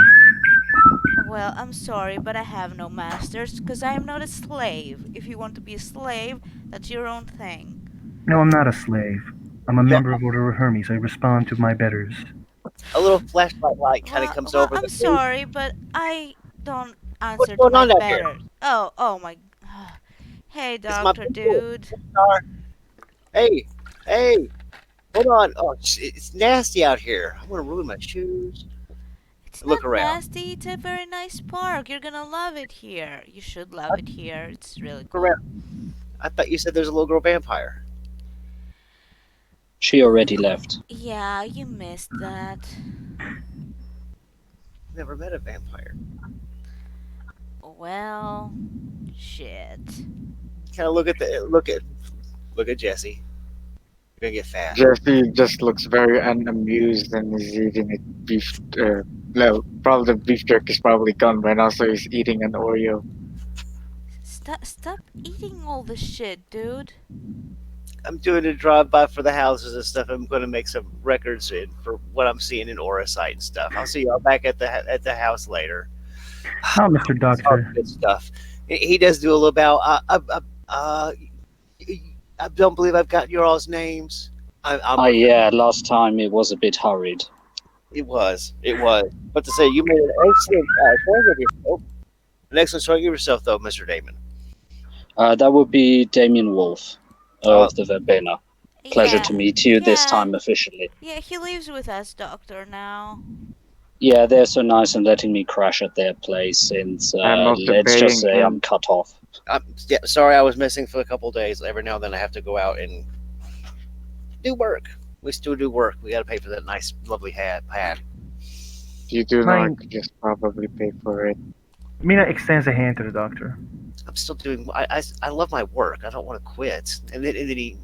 Well, I'm sorry, but I have no masters because I am not a slave. If you want to be a slave, that's your own thing. No, I'm not a slave. I'm a So member of Order of Hermes. I respond to my betters. a little flashlight light kind of Well, comes well, over I'm the face. sorry, but I don't What's answer to going my on out here? betters. Oh my. Hey, It's my doctor, people. dude. Star. Hey, hey, hold on. Oh, it's nasty out here. I want to ruin my shoes. It's Look not around. nasty. It's a very nice park. You're gonna love it here. You should love it here. It's really Look cool. around. I thought you said there's a little girl vampire. She already left. Yeah, you missed that. Never met a vampire. Well, shit. Kind of look at Jesse. You're gonna get fat. Jesse just looks very unamused and is eating a beef. No, probably the beef jerky is probably gone by now, so he's eating an Oreo. Stop eating all the shit, dude. I'm doing a drive by for the houses and stuff. I'm going to make some records in for what I'm seeing in Aura site and stuff. I'll see y'all back at the house later. Oh, Mr. It's all Doctor. good stuff. He does do a little about. I don't believe I've got your all's names. Oh yeah, last time it was a bit hurried. It was. But to say you made an excellent showing of yourself. An excellent showing of yourself, though, Mr. Damon. That would be Damien Wolf Uh, of the Verbena. Pleasure Yeah, to meet you this yeah, time officially. yeah. He lives with us, doctor. Now. Yeah, they're so nice and letting me crash at their place since, I'm also let's just paying say him. I'm cut off. yeah, sorry I was missing for a couple of days. Every now and then I have to go out and do work. We still do work. We got to pay for that nice, lovely hat. You do Fine. not just probably pay for it. Mina extends a hand to the doctor. I'm still doing. I love my work. I don't want to quit. And then he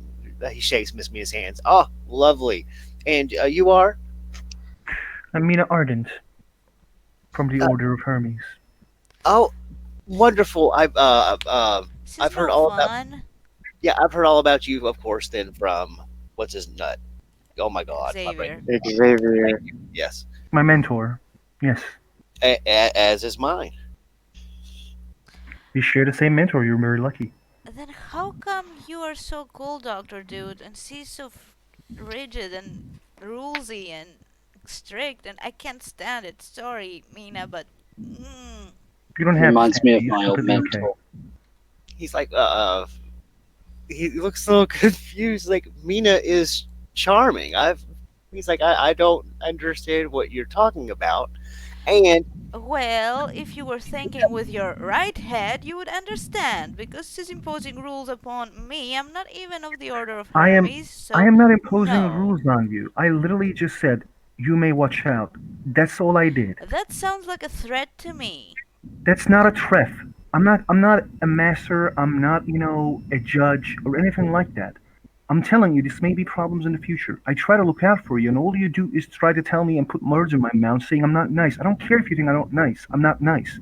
shakes Miss Mina's hands. Oh, lovely. And you are? I'm Mina Ardent from the Uh, Order of Hermes. Oh, wonderful. This I've is heard no all about. fun. Yeah, I've heard all about you, of course. Then from what's his nut? Oh my God, my brain. Xavier. Xavier. Yes, My mentor. Yes. as is mine. We share the same mentor. You're very lucky. Then how come you are so cool, doctor, dude, and she's so rigid and rulesy and strict, and I can't stand it. Sorry, Mina, but. Mm. You don't have to Reminds stand me it. of He's my old completely mentor. okay. He's like, he looks so confused. Like Mina is charming. He's like, I don't understand what you're talking about, and Well, if you were thinking with your right head, you would understand, because she's imposing rules upon me. I'm not even of the Order of I am Hermes, so. I am not imposing no. rules on you. I literally just said you may watch out. That's all I did. That sounds like a threat to me. That's not a treff. I'm not a master. I'm not, a judge or anything like that. I'm telling you, this may be problems in the future. I try to look out for you, and all you do is try to tell me and put words in my mouth saying I'm not nice. I don't care if you think I'm not nice. I'm not nice.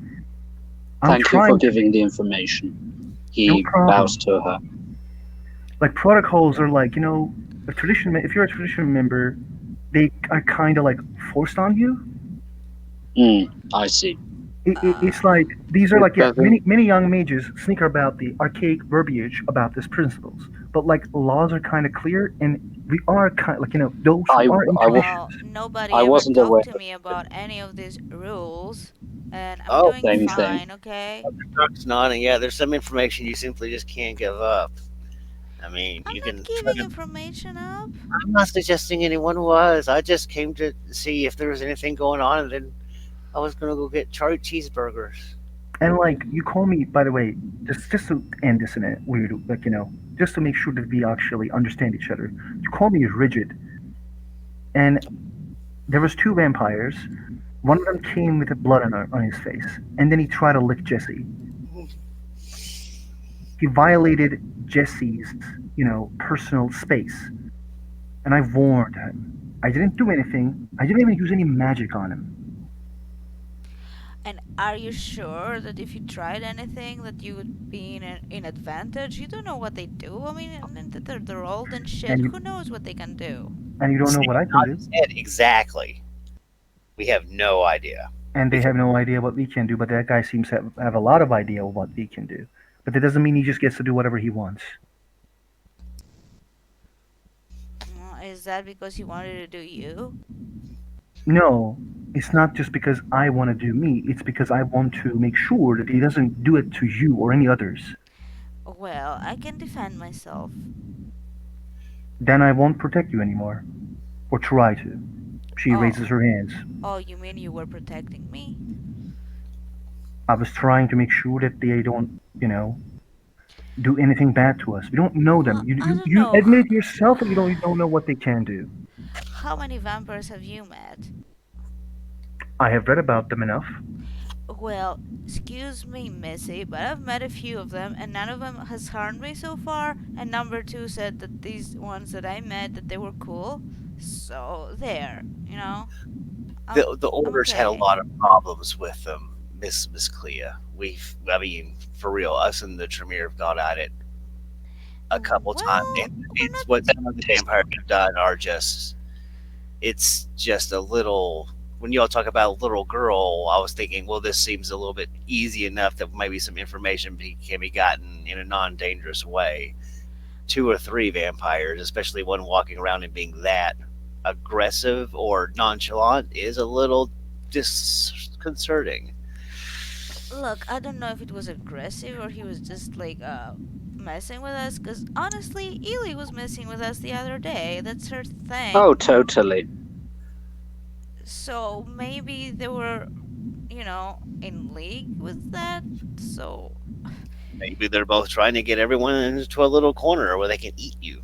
I'm Thank you for trying to giving be. the information. He No problem. bows to her. Like protocols are like, a tradition. If you're a tradition member, they are kind of like forced on you. I see. It's like these are It like, yeah, doesn't- many young mages sneaker about the archaic verbiage about these principles, but like laws are kind of clear, and we are kind like those who I- are in I wa- Well, traditions. nobody I ever wasn't talked aware. to me about any of these rules, and I'm Oh, doing same fine, thing. okay? Doc's nodding. Yeah, there's some information you simply just can't give up. I mean, I'm you not can. giving information up. I'm not suggesting anyone was. I just came to see if there was anything going on, and then I was gonna go get Charlie cheeseburgers. And like you call me, by the way, just to end this in a weird, like just to make sure that we actually understand each other. You call me rigid, and there was two vampires. One of them came with the blood on his face, and then he tried to lick Jesse. He violated Jesse's, personal space, and I warned him. I didn't do anything. I didn't even use any magic on him. And are you sure that if you tried anything that you would be in advantage? You don't know what they do. I mean, they're old and shit. And you, Who knows what they can do? and you don't know what I can do. Exactly. We have no idea. and they have no idea what we can do. But that guy seems to have a lot of idea of what we can do. But that doesn't mean he just gets to do whatever he wants. Is that because he wanted to do you? No, it's not just because I want to do me. It's because I want to make sure that he doesn't do it to you or any others. Well, I can defend myself. Then I won't protect you anymore, or try to. She raises Oh, her hands. oh, you mean you were protecting me? I was trying to make sure that they don't, do anything bad to us. We don't know them. Well, You I you, don't you know. admit yourself that you don't know what they can do. How many vampires have you met? I have read about them enough. Well, excuse me, Missy, but I've met a few of them, and none of them has harmed me so far. And number two said that these ones that I met that they were cool. So there, I'm The I'm orders had a okay. lot of problems with them, Miss Clea. I mean, for real, us and the Tremere have gone at it a couple times, Well, and we're it's not. what some of the vampires have done are just it's just a little. When you all talk about a little girl, I was thinking, well, this seems a little bit easy enough that maybe some information can be gotten in a non-dangerous way. Two or three vampires, especially one walking around and being that aggressive or nonchalant, is a little disconcerting. Look, I don't know if it was aggressive or he was just like messing with us. Cause honestly, Ely was messing with us the other day. That's her Oh, thing. totally. So maybe they were, in league with that. So, Maybe they're both trying to get everyone into a little corner where they can eat you.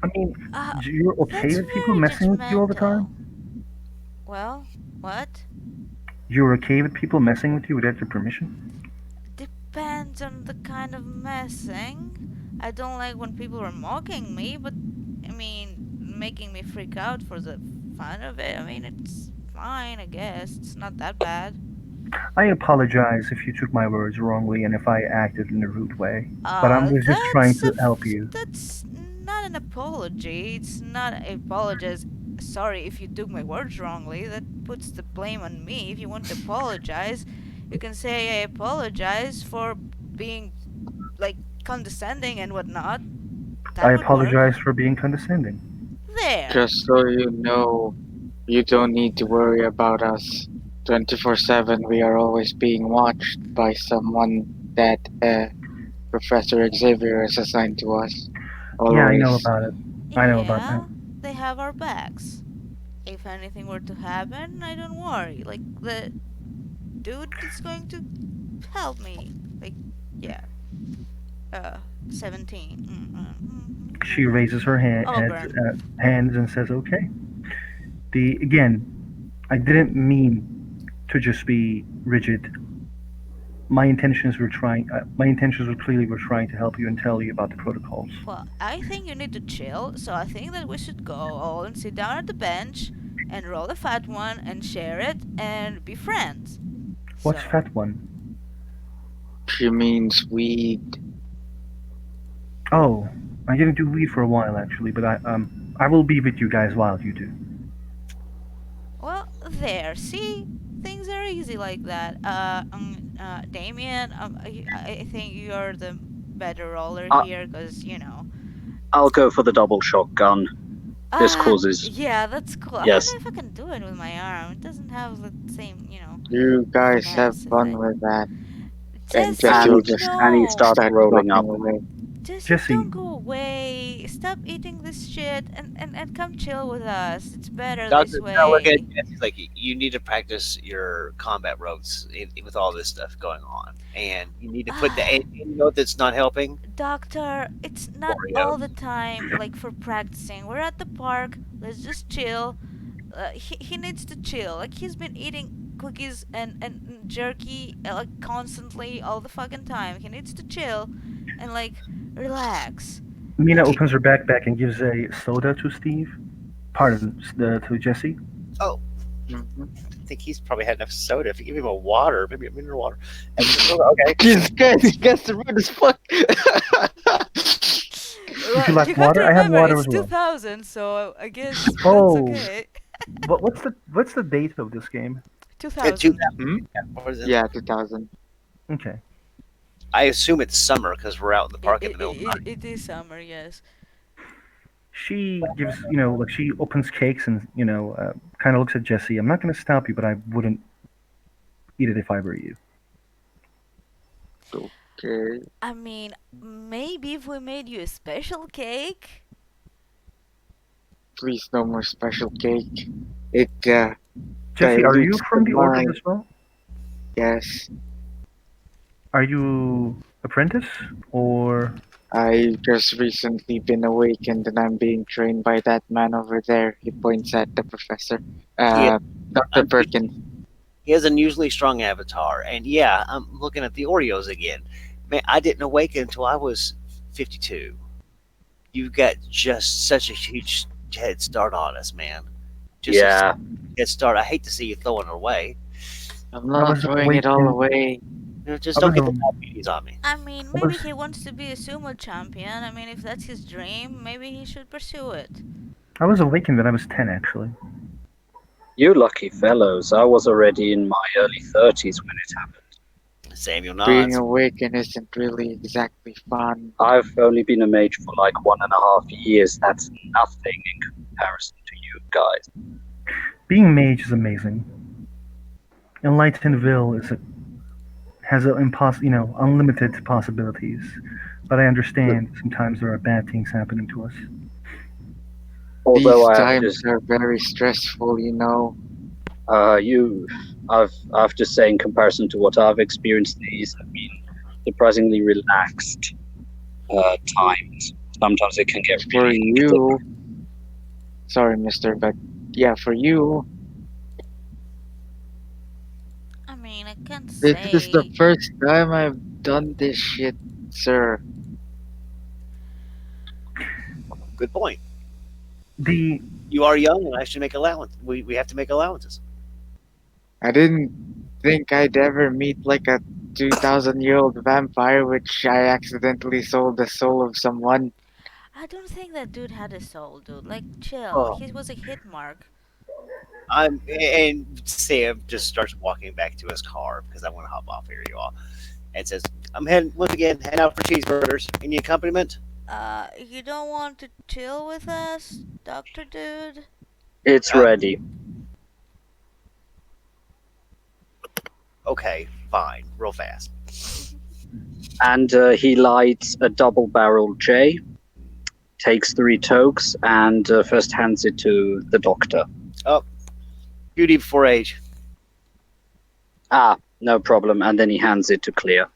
I mean, uh, you're okay that's with people very messing with you all the judgmental. time? Well, what? You're okay with people messing with you without your permission? Depends on the kind of messing. I don't like when people are mocking me, but I mean, making me freak out for the fun of it. I mean, it's fine, I guess. It's not that bad. I apologize if you took my words wrongly and if I acted in a rude way. But I was just trying to help you. That's not an apology. It's not a apologize. Sorry if you took my words wrongly. That puts the blame on me. If you want to apologize, you can say I apologize for being like condescending and whatnot. I That would work. apologize for being condescending. There. Just so you know, you don't need to worry about us. 24/7, we are always being watched by someone that Professor Xavier is assigned to us. Yeah, I know Always. about it. I know about that. Yeah, they have our backs. If anything were to happen, I don't worry. Like the dude is going to help me. Like, yeah. 17. She raises her Auburn. hands and says, "Okay." Again, I didn't mean to just be rigid. My intentions were clearly were trying to help you and tell you about the protocols. Well, I think you need to chill, so I think that we should go all and sit down at the bench and roll a fat one and share it and be friends. What's So, fat one? She means weed. Oh, I didn't do weed for a while actually, but I will be with you guys while you do. well, there. See, things are easy like that. Damien, I think you're the better roller I- here, cause I'll go for the double shotgun. This causes Yeah, that's cool. I don't yes. know if I can do it with my arm. It doesn't have the same, You guys have finesse as fun I. with that. And Jesse, Jesse will And just he no. starts start rolling walking up. away. Jesse, Jesse, don't go away. Stop eating this shit and come chill with us. It's better this Doctor now look at way. it, he's like, you need to practice your combat ropes with all this stuff going on, and you need to put the you know that's not helping. Doctor, it's not Oreo. all the time like for practicing. We're at the park. Let's just chill. He needs to chill. Like he's been eating cookies and jerky like constantly all the fucking time. He needs to chill and like relax. Mina Okay. opens her backpack and gives a soda to Steve. Pardon, to Jesse. Oh, Mhm. I think he's probably had enough soda. If you give him a water, maybe a mineral water. Okay. Jesus Christ, you guys are rude as fuck. Would you like You have to water? I have remember water it's as well. 2000, so I guess that's Oh, okay. what's the date of this game? Two, 2000. Hmm? or is it, Yeah, 2000. Okay. I assume it's summer because we're out in the It, park in it, the middle of the it, night. it is summer, yes. She gives, like she opens cakes and, kind of looks at Jesse. I'm not going to stop you, but I wouldn't eat it if I were you. Okay. I mean, maybe if we made you a special cake. Please, no more special cake. It Jesse, are you dilutes the from the order mind. as well? Yes. Are you apprentice or I just recently been awakened and I'm being trained by that man over there. He points at the professor. He has, Dr. un- Perkins. he has unusually strong avatar, and yeah, I'm looking at the Oreos again. Man, I didn't awaken until I was 52. You've got just such a huge head start on us, man. Just a Yeah, head start. I hate to see you throwing it away. I'm I not was throwing it all awakened? away. Just I don't was get the um, diabetes on me. I mean, I maybe was he wants to be a sumo champion. I mean, if that's his dream, maybe he should pursue it. I was awakened when I was 10 actually. you lucky fellows. I was already in my early 30s when it happened. Samuel Being nods. awakened isn't really exactly fun. I've only been a mage for like 1.5 years. That's nothing in comparison to you guys. Being mage is amazing. Enlightenedville has unlimited possibilities. But I understand sometimes there are bad things happening to us. Although These I have times to, are very stressful, you know. you, I have to say, in comparison to what I've experienced, these have been surprisingly relaxed times. Sometimes it can get For really hectic. you, sorry, mister, but yeah, for you, I mean, I can't this is the say. first time I've done this shit, sir. Good point. The You are young, and I should make allowance. We have to make allowances. I didn't think I'd ever meet like a 2,000-year-old vampire, which I accidentally sold the soul of someone. I don't think that dude had a soul, dude. Like, chill. Oh, He was a hit mark. and Sam just starts walking back to his car because I want to hop off here, you all, and says, "I'm heading once again, heading out for cheeseburgers. Any accompaniment?" You don't want to chill with us, Doctor Dude? It's Uh, ready. okay, fine, real fast. And he lights a double-barrel J, takes 3 tokes, and first hands it to the doctor. Oh, beauty before age. Ah, no problem. And then he hands it to Clear.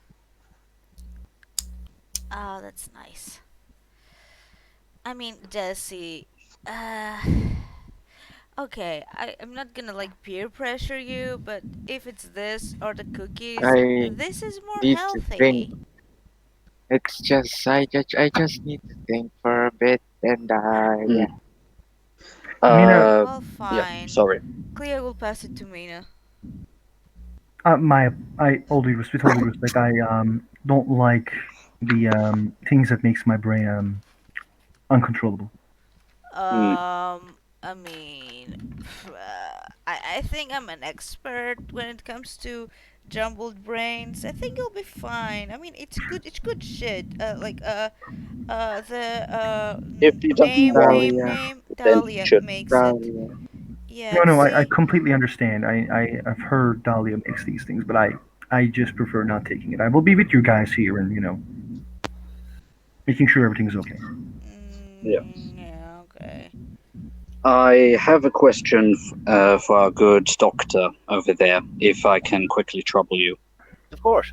Oh, that's nice. I mean, Jesse. Uh. Okay, I'm not gonna like peer pressure you, but if it's this or the cookies, I this is more need to think. healthy. It's just I just need to think for a bit, and yeah. Mina, Well, Yeah, fine. sorry. Clea will pass it to Mina. with all due respect, I don't like the things that makes my brain uncontrollable. Hmm. I mean, I think I'm an expert when it comes to jumbled brains. I think you'll be fine. I mean, it's good shit. If he doesn't want to, Dahlia, then he Dahlia should. makes it. Dahlia. Yeah, No, I see, completely understand. I've heard Dahlia makes these things, but I just prefer not taking it. I will be with you guys here and, making sure everything's okay. Yeah. Yeah, okay. I have a question for our good doctor over there, if I can quickly trouble you. Of course.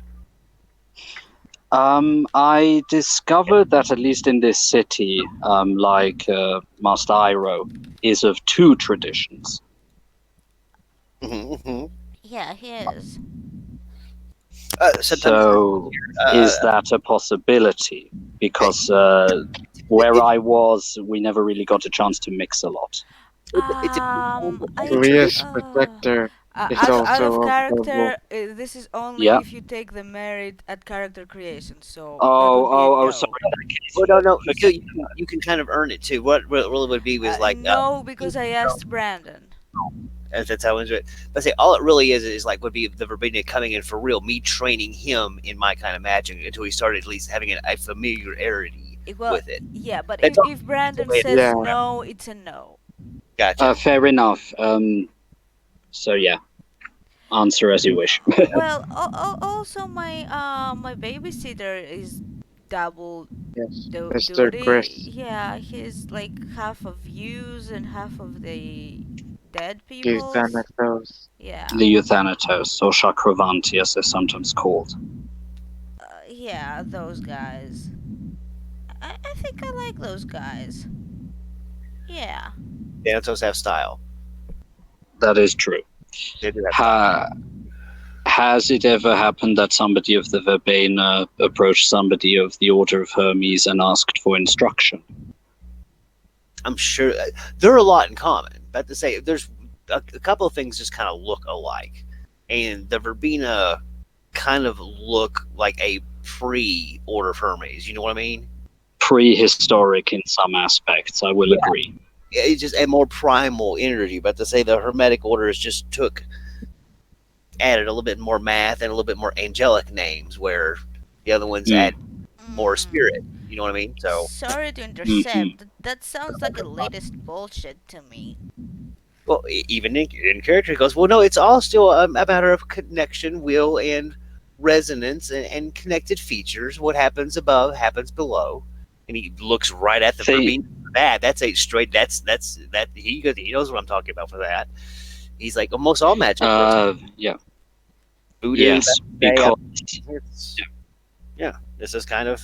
I discovered that at least in this city, Master Iroh, is of 2 traditions. Hmm. Yeah, he is. Sometimes So, uh, is that a possibility? Because where it, I was, we never really got a chance to mix a lot. it's I Leah's protector is out of also available. character. This is only Yeah. if you take the merit at character creation. So that Oh, would be a sorry. no. In that case, well, no, forgive you can kind of earn it too. What really would be was like No, because I asked Brandon. That's how I enjoy it. But I say all it really is like would be the Verbena coming in for real, me training him in my kind of magic until he started at least having a familiarity Well, with it. yeah, but That's all. if Brandon It says Yeah. no, it's a no. Gotcha. Fair enough. So yeah, answer as you wish. Well, also my babysitter is double Yes. Mr. duty. Chris Yeah, he's like half of yous and half of the dead peoples. Thanatos. Yeah, The Euthanatos, or Chakravanti as they're sometimes called. yeah, those guys. I think I like those guys. Yeah. Thanatos have style. That is true. They do have style. Has it ever happened that somebody of the Verbena approached somebody of the Order of Hermes and asked for instruction? I'm sure they're a lot in common. But to say, there's a couple of things just kind of look alike, and the Verbena kind of look like a pre-Order of Hermes. You know what I mean? Prehistoric in some aspects, I will agree. It's just a more primal energy. But to say the Hermetic orders just added a little bit more math and a little bit more angelic names, where the other ones add more spirit. You know what I mean? So, Sorry to intercept. That sounds like the latest bullshit to me. well, even in character, he goes, well, no, it's all still a matter of connection, will, and resonance, and connected features. What happens above happens below. And he looks right at the verbena. That's a straight. That's that. He knows what I'm talking about for that. He's like almost all magic. Yeah. Voodoo, Yes, because yeah, this is kind of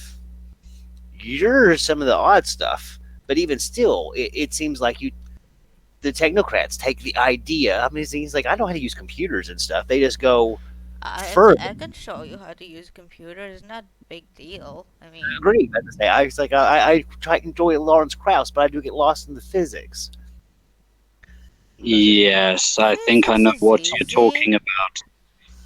you're some of the odd stuff, but even still, it seems like the technocrats take the idea. I mean, he's like, I know how to use computers and stuff. They just go further. I can show you how to use computers. It's not a big deal. I mean, Agree. I was like, I try to enjoy Lawrence Krauss, but I do get lost in the physics. yes, I think I know Physics is what you're talking easy. about.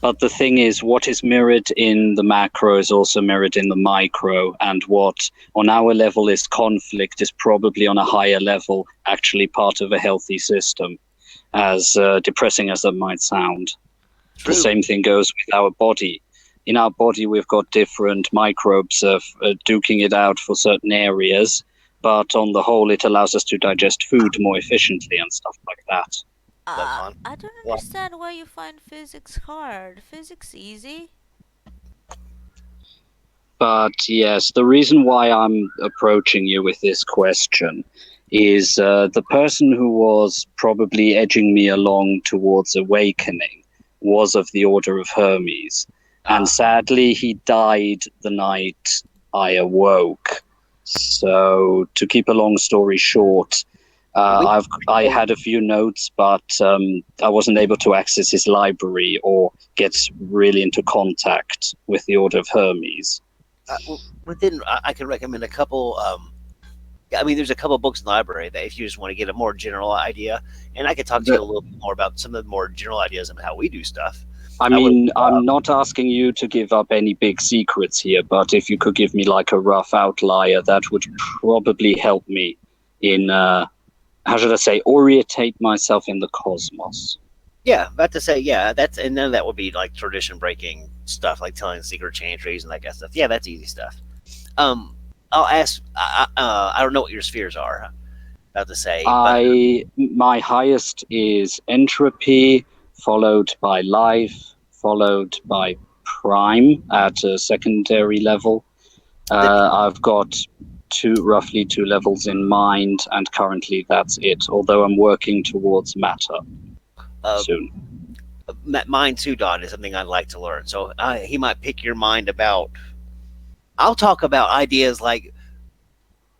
But the thing is, what is mirrored in the macro is also mirrored in the micro, and what on our level is conflict is probably on a higher level actually part of a healthy system, as depressing as that might sound. True. The same thing goes with our body. In our body, we've got different microbes of duking it out for certain areas, but on the whole, it allows us to digest food more efficiently and stuff like that. I don't understand why you find physics hard. Physics easy. But yes, the reason why I'm approaching you with this question is the person who was probably edging me along towards awakening was of the Order of Hermes. And sadly, he died the night I awoke. So, to keep a long story short, I had a few notes, but I wasn't able to access his library or get really into contact with the Order of Hermes. I can recommend a couple. I mean, there's a couple books in the library that if you just want to get a more general idea, and I could talk to you a little bit more about some of the more general ideas of how we do stuff. I mean, I'm not asking you to give up any big secrets here, but if you could give me like a rough outlier, that would probably help me in, how should I say, orientate myself in the cosmos. Yeah, about to say, yeah, and none of that would be like tradition breaking stuff, like telling secret chantries and that kind of stuff. Yeah, that's easy stuff. I'll ask. I don't know what your spheres are. About to say, my highest is entropy, followed by life, followed by prime at a secondary level. I've got roughly two levels in mind, and currently that's it. Although I'm working towards matter soon. mine too, Don, is something I'd like to learn. So he might pick your mind about. I'll talk about ideas like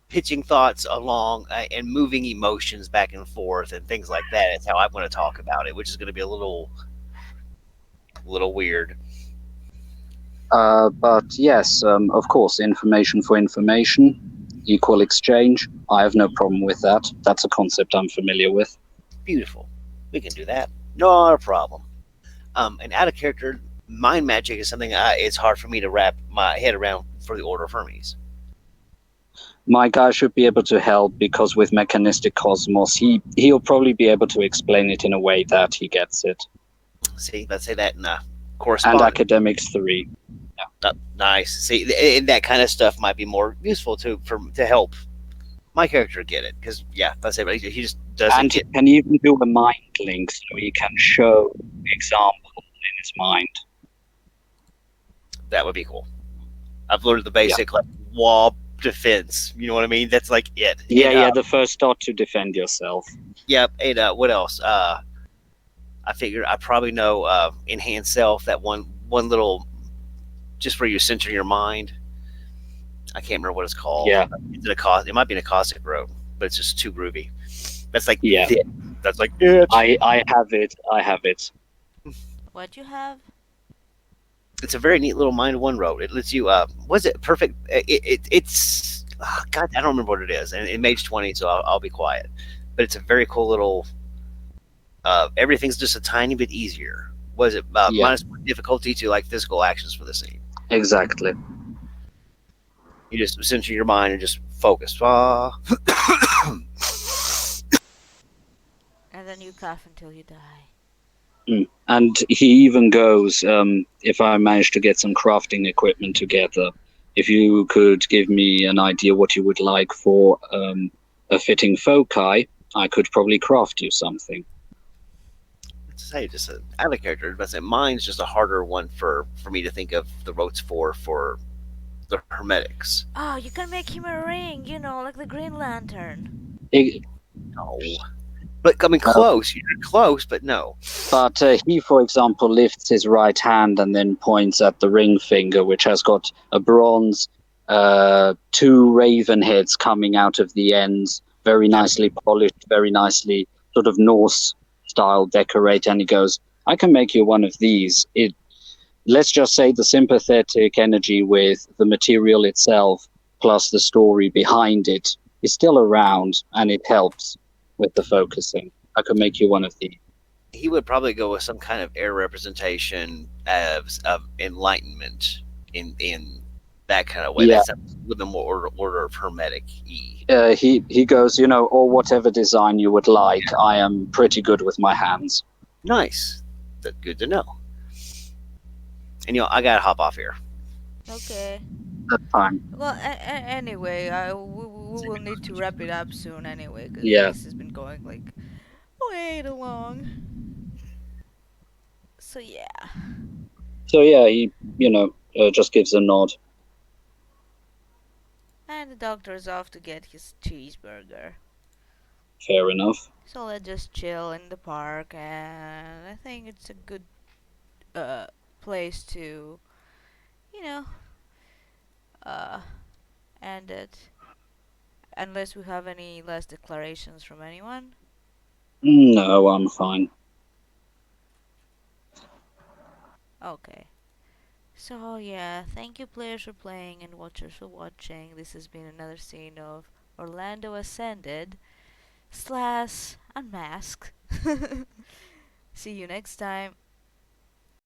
pitching thoughts along and moving emotions back and forth and things like that. It's how I'm going to talk about it, which is going to be a little weird. But yes, of course, information for information, equal exchange. I have no problem with that. That's a concept I'm familiar with. Beautiful. We can do that. Not a problem. And out of character, mind magic is something it's hard for me to wrap my head around for the Order of Hermes. My guy should be able to help because with mechanistic cosmos, he'll probably be able to explain it in a way that he gets it. See, let's say that in And correspondence. academics 3. Nice. See, and that kind of stuff might be more useful to help my character get it. Because yeah, let's say he just doesn't And he get. can even do a mind link, so he can show the example in his mind. That would be cool. I've learned the Yeah. basic like wall defense. You know what I mean? That's like it. Yeah, And, the first dot to defend yourself. Yep. And what else? I figure I probably know enhance self. That one little just where you center your mind. I can't remember what it's called. Yeah. Is it a cause? It might be an acoustic road, but it's just too groovy. That's like Yeah. it. That's like it. I have it. I have it. What you have? It's a very neat little mind one road. It lets you. Was it perfect? It's. Oh, God, I don't remember what it is, and it mage 20, so I'll be quiet. But it's a very cool little. Everything's just a tiny bit easier. Was it Yeah. -1 difficulty to like physical actions for the scene? Exactly. You just center your mind and just focus. And then you cough until you die. And he even goes, if I manage to get some crafting equipment together, if you could give me an idea what you would like for a fitting foci, I could probably craft you something. Say just I have a character, but mine's just a harder one for me to think of the roads for the hermetics. Oh, you can make him a ring, you know, like the Green Lantern. No, but I mean close. You're close, but no. But he, for example, lifts his right hand and then points at the ring finger, which has got a bronze, 2 raven heads coming out of the ends, very nicely polished, very nicely sort of Norse style decorate. And he goes, I can make you one of these. Let's just say the sympathetic energy with the material itself plus the story behind it is still around, and it helps with the focusing. I could make you one of these. He would probably go with some kind of air representation of enlightenment in that kind of way. Yeah. That's a little bit more order of hermetic e. He goes, or whatever design you would like. I am pretty good with my hands. Nice. That's good to know. And I gotta hop off here. Okay. That's fine. Well, anyway, we will need to wrap it up soon anyway, because Yeah. this has been going like way too long. So yeah. So yeah, he just gives a nod. And the doctor's off to get his cheeseburger. Fair enough. So let's just chill in the park, and I think it's a good place to, you know, end it. Unless we have any last declarations from anyone. No, I'm fine. Okay. So yeah, thank you players for playing and watchers for watching. This has been another scene of Orlando Ascended / Unmasked. See you next time.